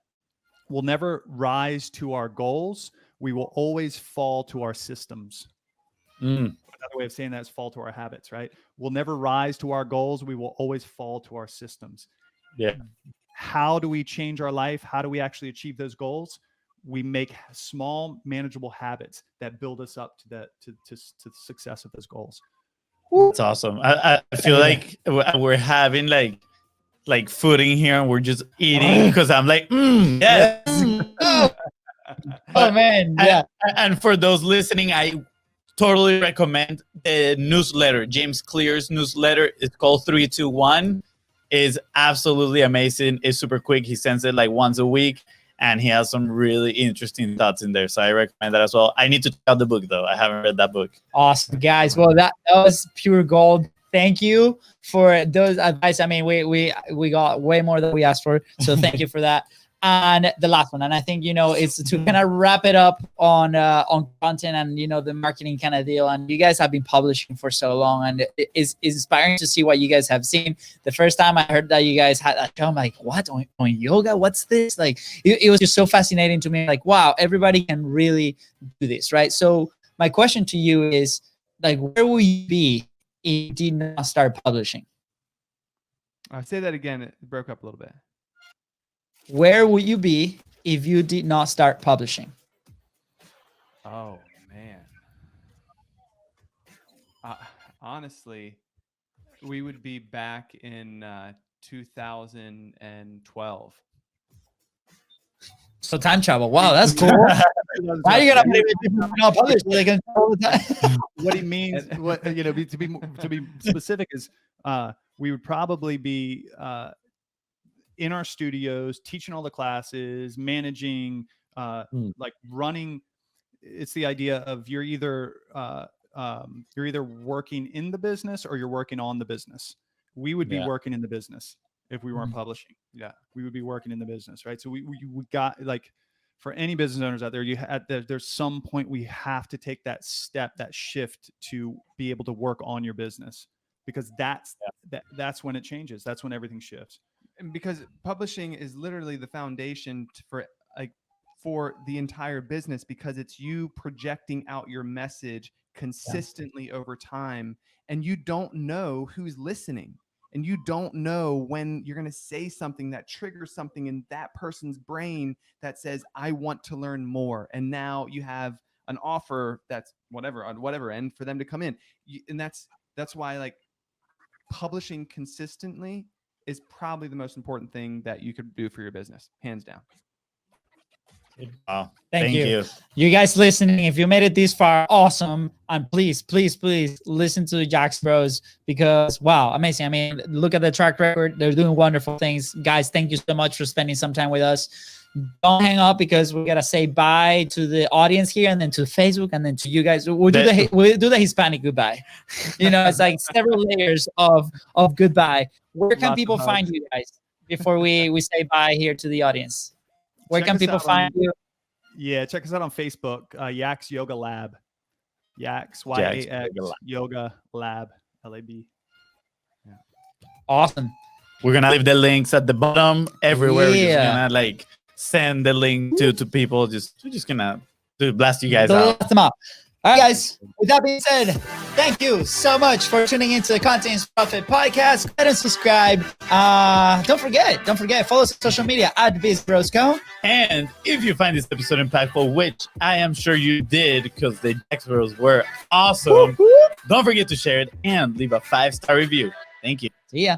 we'll never rise to our goals. We will always fall to our systems. Another way of saying that is fall to our habits, right? We'll never rise to our goals. We will always fall to our systems. Yeah. How do we change our life? How do we actually achieve those goals? We make small, manageable habits that build us up to the success of those goals. That's awesome. I feel like we're having like footing here, and we're just eating, because I'm like, yes. Oh man, yeah. And for those listening, I totally recommend the newsletter. James Clear's newsletter. It's called 321. Is absolutely amazing. It's super quick. He sends it like once a week, and he has some really interesting thoughts in there. So I recommend that as well. I need to check out the book though. I haven't read that book. Awesome, guys. Well, that was pure gold. Thank you for those advice. I mean, we got way more than we asked for. So thank you for that. And the last one, and I think, it's to kind of wrap it up on content and, the marketing kind of deal. And you guys have been publishing for so long, and it's inspiring to see what you guys have seen. The first time I heard that you guys had a show, I'm like, what, on yoga? What's this? Like, it was just so fascinating to me. Like, wow, everybody can really do this, right? So my question to you is, like, where will you be if you did not start publishing? Say that again. It broke up a little bit. Where would you be if you did not start publishing? Oh man. Honestly, we would be back in 2012. So time travel. Wow, that's cool. Why are you gonna believe people who not publish? They can all the time. What he means, what to be specific is, we would probably be in our studios, teaching all the classes, managing, like running. It's the idea of you're either working in the business or you're working on the business. We would be working in the business if we weren't publishing. Yeah, we would be working in the business, right? So we got, like, for any business owners out there, there's some point we have to take that step, that shift to be able to work on your business, because that's when it changes. That's when everything shifts. And because publishing is literally the foundation for the entire business, because it's you projecting out your message consistently over time, and you don't know who's listening, and you don't know when you're going to say something that triggers something in that person's brain that says, I want to learn more. And now you have an offer that's whatever on whatever end for them to come in. And that's why, like, publishing consistently is probably the most important thing that you could do for your business, hands down. Oh, Thank you. You guys listening, if you made it this far, awesome. And please, please, please listen to the YAX Bros, because wow, amazing. I mean, look at the track record. They're doing wonderful things. Guys, thank you so much for spending some time with us. Don't hang up, because we gotta say bye to the audience here, and then to Facebook, and then to you guys. We'll do the Hispanic goodbye. You know, it's like several layers of goodbye. Where can people find you guys before we say bye here to the audience? Where can people find you? Yeah, check us out on Facebook, YAX Yoga Lab. YAX, YAX Yoga Lab, LAB. Yeah. Awesome. We're gonna leave the links at the bottom everywhere. We're just gonna, like, send the link to people. We're just gonna blast you guys out. Blast them out. All right, guys. With that being said, thank you so much for tuning into the Content Profit Podcast. Go ahead and subscribe. Don't forget, follow us on social media at BizBrosCo. And if you find this episode impactful, which I am sure you did, because the YAX Bros were awesome, don't forget to share it and leave a 5-star review. Thank you. See ya.